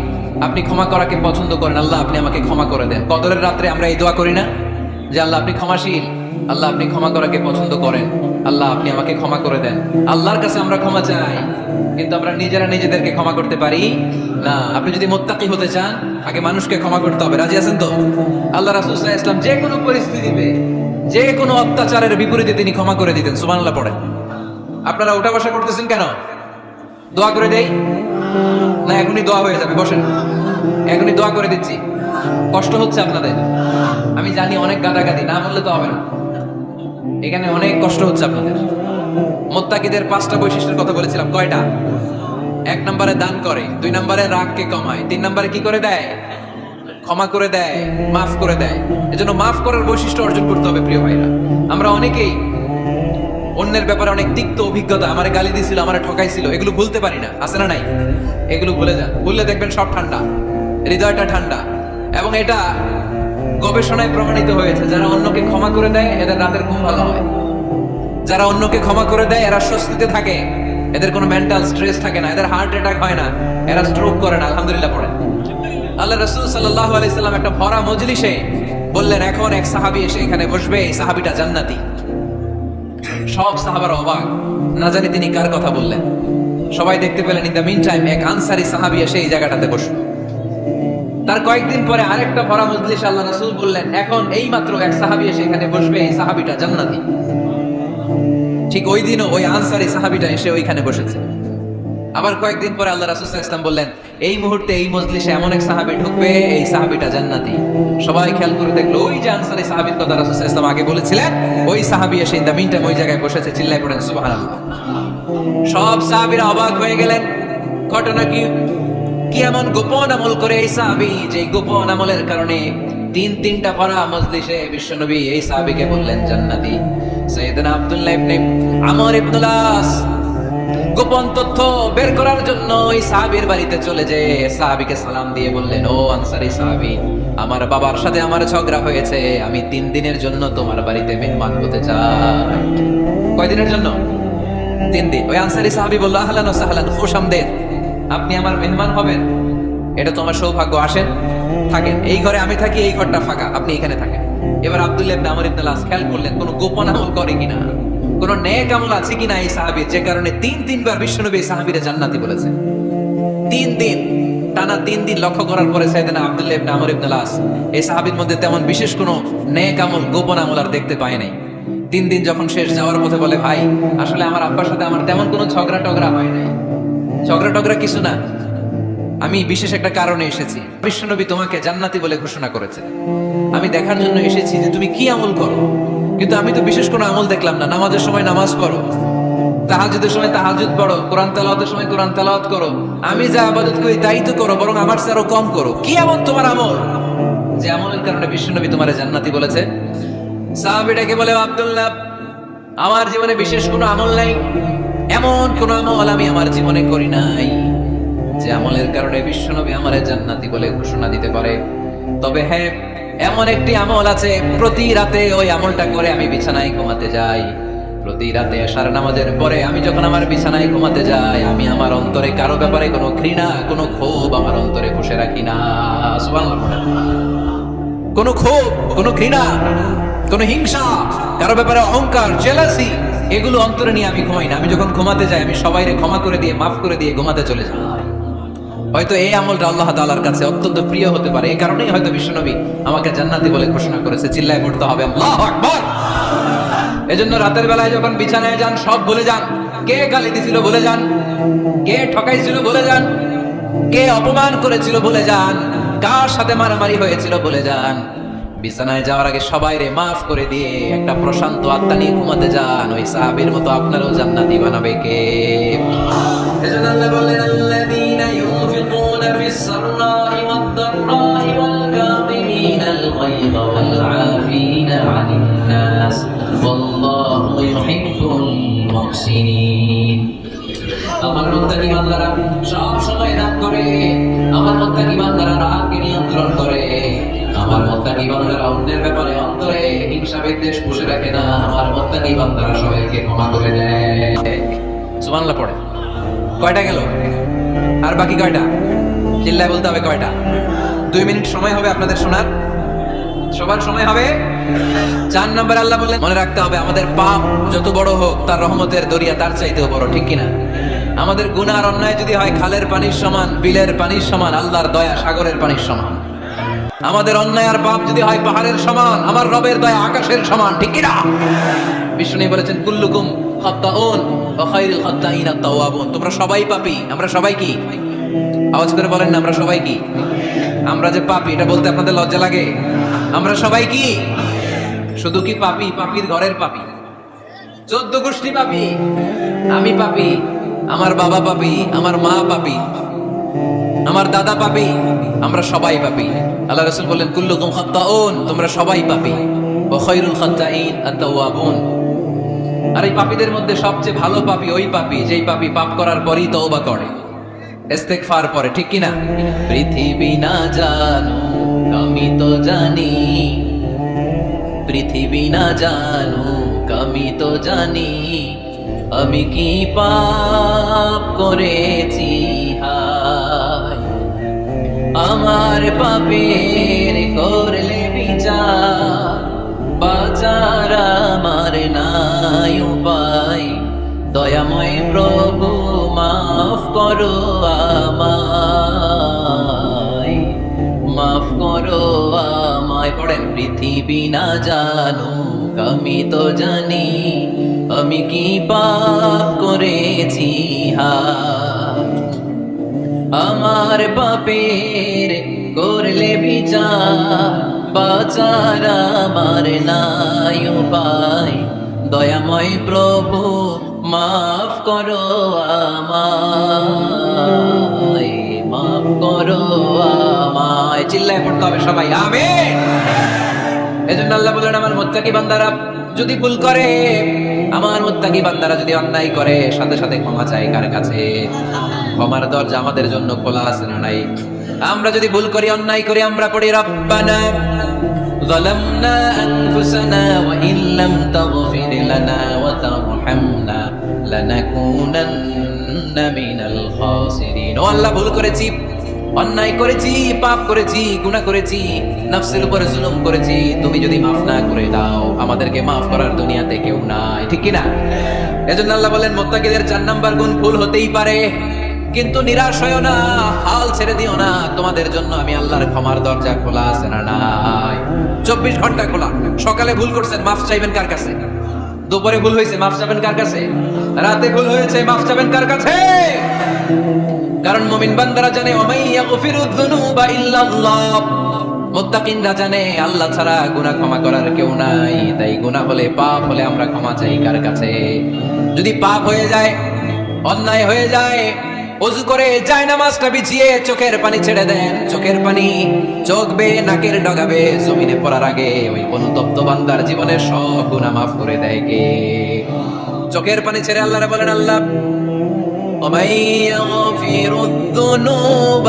আপনি ক্ষমা করাকে পছন্দ করেন। আল্লাহ, আপনি আমাকে ক্ষমা করে দেন। কদরের রাত্রে আমরা এই দোয়া করি না যে আল্লাহ আপনি ক্ষমাশীল, আল্লাহ আপনি ক্ষমা করাকে পছন্দ করেন, আল্লাহ আপনি আমাকে ক্ষমা করে দেন। আল্লাহর কাছে আমরা ক্ষমা চাই, কিন্তু আমরা নিজেরা নিজেদেরকে ক্ষমা করতে পারি না। আপনি যদি মুত্তাকি হতে চান, আগে মানুষকে ক্ষমা করতে হবে। রাজি আছেন তো? আল্লাহ রাসূল সাল্লাল্লাহু আলাইহি ওয়াসাল্লাম যে কোনো পরিস্থিতিতে, যে কোনো অত্যাচারের বিপরীতে তিনি ক্ষমা করে দিতেন। সুবহানাল্লাহ পড়েন। আপনারা উঠা বসা করতেছেন কেন? দোয়া করে দেই না? এখনই দোয়া হয়ে যাবে, বসেন। এখনই দোয়া করে দিচ্ছি। কষ্ট হচ্ছে আপনাদের, আমি জানি, অনেক গাদাগাদি, না বললে তো হবে না। এখানে অনেক কষ্ট হচ্ছে আপনাদের। মুত্তাকিদের 5টা বৈশিষ্ট্যের কথা বলেছিলাম, কয়টা? 1 নম্বরে দান করে, 2 নম্বরে রাগকে কমায়, 3 নম্বরে কি করে দেয়? ক্ষমা করে দেয়, মাফ করে দেয়। এজন্য মাফ করার বৈশিষ্ট্য অর্জন করতে হবে প্রিয় ভাইরা। আমরা অনেকেই অন্যের ব্যাপারে অনেক তিক্ত অভিজ্ঞতা, আমারে গালি দিছিল, আমারে ঠকাইছিল, এগুলো ভুলতে পারি না। আছে না নাই? এগুলো ভুলে যান। ভুললে দেখবেন সব ঠান্ডা, হৃদয়টা ঠান্ডা। এবং এটা গবেষণায় প্রমাণিত হয়েছে, যারা অন্যকে ক্ষমা করে দেয় এদের রাতের ঘুম ভালো হয়। যারা অন্যকে ক্ষমা করে দেয় এরা স্বস্তিতে থাকে, এদের কোনো মেন্টাল স্ট্রেস থাকে না, এদের হার্ট অ্যাটাক হয় না, এরা স্ট্রোক করে না। আলহামদুলিল্লাহ পড়েন। আল্লাহ রাসূল সাল্লাল্লাহু আলাইহি সাল্লাম একটা ভরা মজলিসে বললেন, এখন এক সাহাবী এসে এখানে বসবে, এই সাহাবীটা জান্নাতি। সব সাহাবারা অবাক, না জানি তিনি কার কথা বললেন। সবাই দেখতে পেলেন। ইন দ্য মিন টাইম এক আনসারী সাহাবী এসে এই জায়গাটাতে বসলো। তার কয়েকদিন পরে আরেকটা ভরা মজলিস আল্লাহ রাসূল বললেন, এখন এই মাত্র এক সাহাবী এসে এখানে বসবে, এই সাহাবীটা জান্নাতি। ঠিক ওই দিনও ওই আনসারী সাহাবীটা এসে ওইখানে বসেছে। আবার কয়েকদিন পরে আল্লাহ রাসূল সাল্লাল্লাহু আলাইহি ওয়াসাল্লাম বললেন, এই মুহূর্তে এই মজলিসে এমন এক সাহাবী ঢুকবে, এই সাহাবীটা জান্নাতি। সবাই খেয়াল করে দেখলো, ওই যে আনসারী সাহাবীর কথা রাসূল সাল্লাল্লাহু আলাইহি ওয়াসাল্লাম আগে বলেছিলেন, ওই সাহাবী এসে ইন দ্য মিন টাইম ওই জায়গায় বসেছে। চিল্লায় পড়েন সুবহানাল্লাহ। সব সাহাবীরা অবাক হয়ে গেলেন। ঘটনা কি? কি এমন গোপন আমল করে এই সাহাবী, যে গোপন আমলের কারণে 3টা ভরা মজলিসে বিশ্বনবী এই সাহাবীকে বললেন জান্নাতি। সাইয়েদনা আব্দুল্লাহ ইবনে আমর ইবনুল আস গোপন তথ্য বের করার জন্য ওই সাহাবীর বাড়িতে চলে যেয়ে সাহাবীকে সালাম দিয়ে বললেন, ও আনসারী সাহাবী, আমার বাবার সাথে আমার ঝগড়া হয়েছে, আমি 3 দিনের জন্য তোমার বাড়িতে মেহমান হতে চাই। কয়দিনের জন্য? 3 দিন। ওই আনসারী সাহাবী বলল, আহলান ওয়া সাহলান, খুশামদেদ, আপনি আমার মেহমান হবেন, এটা তো আমার সৌভাগ্য। আসেন, থাকেন, এই ঘরে আমি থাকি, এই ঘরটা ফাঁকা, আপনি এখানে থাকেন। এবার আব্দুল্লাহ ইবনে আমর ইবনুল আস খেয়াল করলেন কোন গোপন আমল করে কিনা, কোন নেক আমল আছে কিনা এই সাহাবীর, যে কারণে 3 বার বিশ্বনবী এই সাহাবীরে জান্নাতি বলেছেন। 3 দিন টানা 3 দিন লক্ষ্য করার পরে সাইয়েদনা আব্দুল্লাহ ইবনে আমর ইবনে আল-আস এই সাহাবীর মধ্যে তেমন বিশেষ কোনো নেক আমল, গোপন আমল আর দেখতে পায় নাই। 3 দিন যখন শেষ, যাওয়ার পথে বলে, ভাই আসলে আমার আব্বার সাথে আমার তেমন কোনো ঝগড়া টগড়া হয় নাই, ঝগড়া টগড়া কিছু না, আমি বিশেষ একটা কারণে এসেছি। বিশ্বনবী তোমাকে জান্নাতি বলে ঘোষণা করেছে, আমি দেখার জন্য এসেছি যে তুমি কি আমল করো। কিন্তু আমি তো বিশেষ কোনো আমল দেখলাম না। নামাজের সময় নামাজ পড়ো, তাহাজ্জুদের সময় তাহাজ্জুদ পড়ো, কোরআন তেলাওয়াতের সময় কোরআন তেলাওয়াত করো, আমি যা ইবাদত করি তাই তো করো, বরং আমার চেয়ে আরো কম করো। কি এমন তোমার আমল যে আমলের কারণে বিশ্বনবী তোমারে জান্নাতি বলেছে? সাহাবীটাকে বলে, আব্দুল্লাহ, আমার জীবনে বিশেষ কোনো আমল নাই, এমন কোন আমল আমি আমার জীবনে করি নাই যে আমলের কারণে বিশ্বনবী আমারে জান্নাতি বলে ঘোষণা দিতে পারে। তবে হ্যাঁ, এমন একটি আমল আছে, প্রতি রাতে ওই আমলটা করে আমি বিছানায় ঘুমাতে যাই। প্রতি রাতে এশার নামাজের পরে আমি যখন আমার বিছানায় ঘুমাতে যাই, আমি আমার অন্তরে কারো ব্যাপারে কোনো ঘৃণা, কোনো ক্ষোভ আমার অন্তরে বসে রাখি না। সুবহানাল্লাহ। কোনো ক্ষোভ, কোনো ঘৃণা, কোনো হিংসা, কারো ব্যাপারে অহংকার, জেলাসি, এগুলো অন্তরে নিয়ে আমি ঘুমাই না। আমি যখন ঘুমাতে যাই, আমি সবাইকে ক্ষমা করে দিয়ে, মাফ করে দিয়ে ঘুমাতে চলে যাই। হয়তো এই আমলটা আল্লাহ তাআলার কাছে অত্যন্ত প্রিয় হতে পারে, এই কারণেই হয়তো বিশ্বনবী আমাকে জান্নাতি বলে ঘোষণা করেছে। চিল্লায় পড়তে হবে আল্লাহু আকবার। এজন্য রাতের বেলায় যখন বিছানায় যান, সব ভুলে যান। কে গালি দিছিল ভুলে যান, কে ঠকাইছিল ভুলে যান, কে অপমান করেছিল ভুলে যান, কার সাথে মারামারি হয়েছিল ভুলে যান। বিছানায় যাওয়ার আগে সবাইরে মাফ করে দিয়ে একটা প্রশান্ত আত্মা নিয়ে ঘুমাতে যান। ওই সাহাবীর মতো আপনারও জান্নাতি বানাবে কে? এজন্য আল্লাহ বলেন, আল্লাযীনা ইউনফিকুনা ফিস-সাররাই ওয়াদ-দাররাই ওয়াল-কাযিমিনাল গায়যা ওয়াল-আফিনা আনিন-নাস ওয়াল্লাহু ইউহিব্বুল মুহসিনিন। আমার মুত্তাকি বান্দারা সব সময় দান করে, আমার মুত্তাকি বান্দারা রাগকে নিয়ন্ত্রণ করে, আমার মুত্তাকি বান্দারা অন্যের ব্যাপারে অন্তরে হিংসা বিদ্বেষ পুষে রাখে না, আমার মুত্তাকি বান্দারা সবাইকে ক্ষমা করে দেয়। সুবহানাল্লাহ পড়ে। কয়টা গেল? আর বাকি কয়টা? চিল্লায় বলতে হবে কয়টা? 2 মিনিট সময় হবে আপনাদের শোনার, সবার সময় হবে। 4 নম্বর আল্লাহ বললেন, মনে রাখতে হবে আমাদের পাপ যত বড় হোক, তার রহমতের দরিয়া তার চাইতেও বড়, ঠিক কিনা? আমাদের গুনাহ আর অন্যায় যদি হয় খালের পানির সমান, বিলের পানির সমান, আল্লাহর দয়া সাগরের পানির সমান। আমাদের অন্যায় আর পাপ যদি হয় পাহাড়ের সমান, আমার রবের দয়া আকাশের সমান, ঠিক কিনা? বিষ্ণু বলেছেন, কুল্লুকুম খাত্তাউন ওয়া খায়রুল খাত্তাইনা আত-তাওয়াবুন। তোমরা সবাই পাপী। আমরা সবাই কি? আওয়াজ করে বলেন না, আমরা সবাই কি? আমরা যে পাপী, এটা বলতে আপনাদের লজ্জা লাগে? আমরা সবাই কি? শুধু কি পাপী? পাপীর ঘরের পাপী, 14 গোষ্ঠী পাপী। আমি পাপী, আমার বাবা পাপী, আমার মা পাপী, আমার দাদা পাপী, আমরা সবাই পাপী। আল্লাহ রাসূল বললেন, কুল্লুকুম খাত্তাউন, তোমরা সবাই পাপী, ওয়া খায়রুল খাত্তাইন আত-তাওয়াবুন। আর এই পাপীদের মধ্যে সবচেয়ে ভালো পাপী ওই পাপী যেই পাপী পাপ করার পরই তওবা করে, ইস্তেগফার পড়ে, ঠিক কিনা? পৃথিবী না জানুক আমি তো জানি, পৃথিবী না জানুক আমি তো জানি, আমি কি পাপ করেছি হায়। আমার পাপের করলে বিচার, বাঁচার আমার নাই উপায়। দয়াময় প্রভু মাফ করো আমায়, মাফ করো আমায়। পড়েন, পৃথিবী না জানুক আমি তো জানি, আমি কি পাপ করেছি হায়। আমার পাপের করলে বিচার, বাঁচার আমার নাই উপায়। দয়াময় প্রভু মাফ করো আমায়, মাফ করো আমায়। চিল্লায় পড়তে হবে সবাই, আমিন। এজন্য আল্লাহ বলেন, আমার মুত্তাকি বান্দারা যদি ভুল করে, আমার মুত্তাকি বান্দারা যদি অন্যায় করে, সাথে সাথে ক্ষমা চায় কার কাছে? ক্ষমার দরজা আমাদের জন্য খোলা আছে না নাই? আমরা যদি ভুল করি, অন্যায় করি, আমরা পড়ি, রব্বানা যালামনা আনফুসানা ওয়া ইল্লাম তাগফির লানা ওয়া তারহামনা লানাকুনান্না মিনাল খাসিরিন। ও আল্লাহ, ভুল করেছি, অন্যায় করেছি, পাপ করেছি, গুনাহ করেছি, নফসের উপরে জুলুম করেছি। তুমি যদি মাফ না করে দাও, আমাদেরকে মাফ করার দুনিয়াতে কেউ নাই, ঠিক কি না? এজন্য আল্লাহ বলেন, মুত্তাকিদের 4 নাম্বার গুণ ভুল হতেই পারে, কিন্তু নিরাশ হয়েও না, হাল ছেড়ে দিও না, তোমাদের জন্য আমি আল্লাহর ক্ষমার দরজা খোলা আছে না নাই? 24 ঘন্টা খোলা। সকালে ভুল করছেন, মাফ চাইবেন কার কাছে? দুপুরে ভুল হয়েছে, মাফ চাইবেন কার কাছে? রাতে ভুল হয়েছে, মাফ চাইবেন কার কাছে? কারণ মুমিন বান্দারা জানে ওয়ামাই ইয়াগফিরুয যুনুবা ইল্লাল্লাহ। মুত্তাকিনরা জানে আল্লাহ ছাড়া গুনাহ ক্ষমা করার কেউ নাই। তাই গুনাহ হলে, পাপ হলে আমরা ক্ষমা চাই কার কাছে? যদি পাপ হয়ে যায়, অন্যায় হয়ে যায়, ওযু করে জায়নামাজটা বিছিয়ে চোখের পানি ছেড়ে দেন। চোখের পানি চোখ বেয়ে নাকের ডগাবে জমিনে পড়ার আগে ওই অনুতপ্ত বান্দার জীবনের সব গুনাহ মাফ করে দেয় কে? চোখের পানি ছেড়ে আল্লাহরে বলেন, আল্লাহ ومن يغفر الذنوب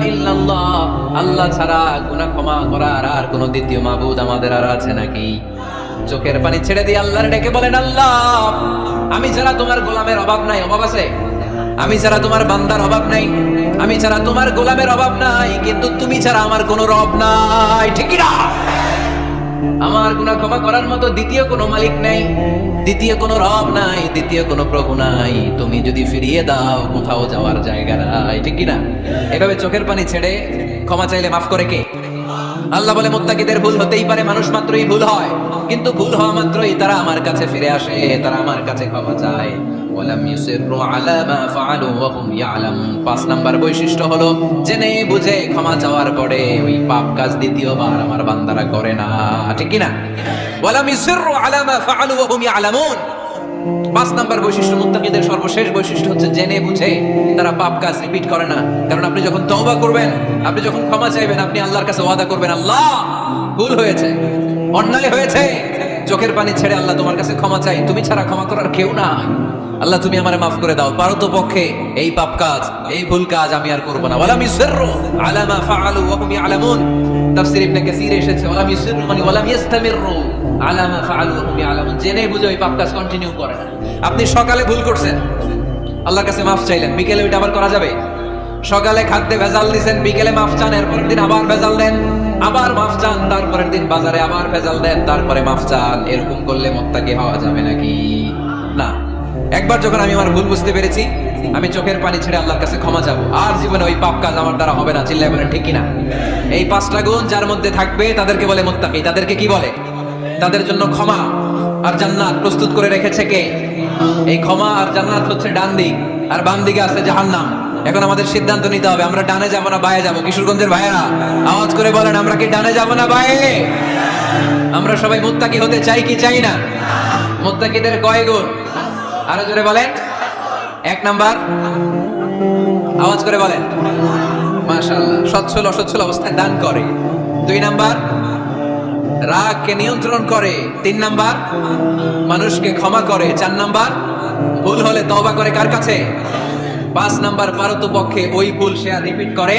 إلا الله আল্লাহ ছাড়া গুনাহ ক্ষমা করার আর কোন দ্বিতীয় মাবুদ আমাদের আর আছে নাকি? চোখের পানি ছেড়ে দিয়ে আল্লাহর ডেকে বলেন, আল্লাহ আমি ছাড়া তোমার গোলামের অভাব নাই। অভাব আছে? আমি ছাড়া তোমার বান্দার অভাব নাই, আমি ছাড়া তোমার গোলামের অভাব নাই, কিন্তু তুমি ছাড়া আমার কোনো রব নাই, ঠিক কি না? আমার গুনাহ ক্ষমা করার মতো দ্বিতীয় কোনো মালিক নাই, দ্বিতীয় কোনো রব নাই, দ্বিতীয় কোনো প্রভু নাই। তুমি যদি ফিরিয়ে দাও কোথাও যাওয়ার জায়গা নাই, ঠিক কি না? এভাবে চোখের পানি ছেড়ে ক্ষমা চাইলে মাফ করে কে? আল্লাহ বলে মুত্তাকিদের ভুল হতেই পারে, মানুষ মাত্রই ভুল হয়, কিন্তু ভুল হওয়া মাত্রই তারা আমার কাছে ফিরে আসে, তারা আমার কাছে ক্ষমা চায়। ওয়ালাম ইউসিররু আলা মা ফাআলু ওয়া হুম ইয়ালামুন। 5 নাম্বার বৈশিষ্ট্য হলো জেনে বুঝে ক্ষমা চাওয়ার পরে ওই পাপ কাজ দ্বিতীয়বার আমার বান্দারা করে না, ঠিক কি না? ওয়ালাম ইউসিররু আলা মা ফাআলু ওয়া হুম ইয়ালামুন। 5 নাম্বার বৈশিষ্ট্য, মুত্তাকিদের সর্বশেষ বৈশিষ্ট্য হচ্ছে জেনে বুঝে তারা পাপ কাজ রিপিট করে না। কারণ আপনি যখন তওবা করবেন, আপনি যখন ক্ষমা চাইবেন, আপনি আল্লাহর কাছে ওয়াদা করবেন, আল্লাহ ভুল হয়েছে, অন্যায় হয়েছে, চোখের পানি ছেড়ে আল্লাহ তোমার কাছে ক্ষমা চাই, তুমি ছাড়া ক্ষমা করার কেউ নাই, আল্লাহ তুমি আমারে মাফ করে দাও, পারো তো পক্ষে এই পাপ কাজ, এই ভুল কাজ আমি আর করব না। ওয়ালাম ইউসিররু আলা মা ফাআলু ওয়া হুম ইয়ালামুন। তাফসীর ইবনে কাসীর এসেছে ওয়ালাম ইউসিররু মানে ওয়ালাম ইস্তামিররু আলা মা ফাআলু ওয়া হুম ইয়ালামুন। জেনে বুঝে ওই পাপ কাজ কন্টিনিউ করে না। আপনি সকালে ভুল করছেন, আল্লাহর কাছে মাফ চাইলেন, বিকেলে ওইটা আবার করা যাবে? সকালে খাদ্যে ভেজাল দিয়েছেন, বিকেলে মাফ চান, এরপরের দিন আবার ভেজাল দেন, আবার মাফ চান, তারপরের দিন বাজারে আবার ভেজাল দেন, তারপরে মাফ চান। এরকম করলে মুত্তাকি হওয়া যাবে নাকি? না। একবার যখন আমি আমার ভুল বুঝতে পেরেছি, আমি চোখের পানি ছেড়ে আল্লাহর কাছে ক্ষমা চাবো, আর জীবনে ওই পাপ কাজ আমার দ্বারা হবে না। চিল্লায় বলেন ঠিক কিনা? এই 5টা গুণ যার মধ্যে থাকবে তাদেরকে বলে মুত্তাকি। তাদেরকে কি বলে? তাদের জন্য ক্ষমা আর জান্নাত প্রস্তুত করে রেখেছে কে? এই ক্ষমা আর জান্নাত হচ্ছে ডান দিক, আর বাম দিকে আছে জাহান্নাম। এখন আমাদের সিদ্ধান্ত নিতে হবে, আমরা ডানে যাবো না বায়ে যাবো? কিশোরগঞ্জের ভাইয়েরা আওয়াজ করে বলেন, আমরা কি ডানে যাবো না বায়ে? আমরা সবাই মুত্তাকি হতে চাই কি চাই না? মুত্তাকিদের কয় গুণ? আরো জোরে বলেন। 1 নাম্বার, আওয়াজ করে বলেন। মাশাআল্লাহ, সচ্ছল অসচ্ছল অবস্থায় দান করে। 2 নাম্বার, রাগকে নিয়ন্ত্রণ করে। 3 নাম্বার, মানুষকে ক্ষমা করে। 4 নাম্বার, ভুল হলে তওবা করে কার কাছে? 5 নাম্বার, পারতপক্ষে ওই ভুল সে আর রিপিট করে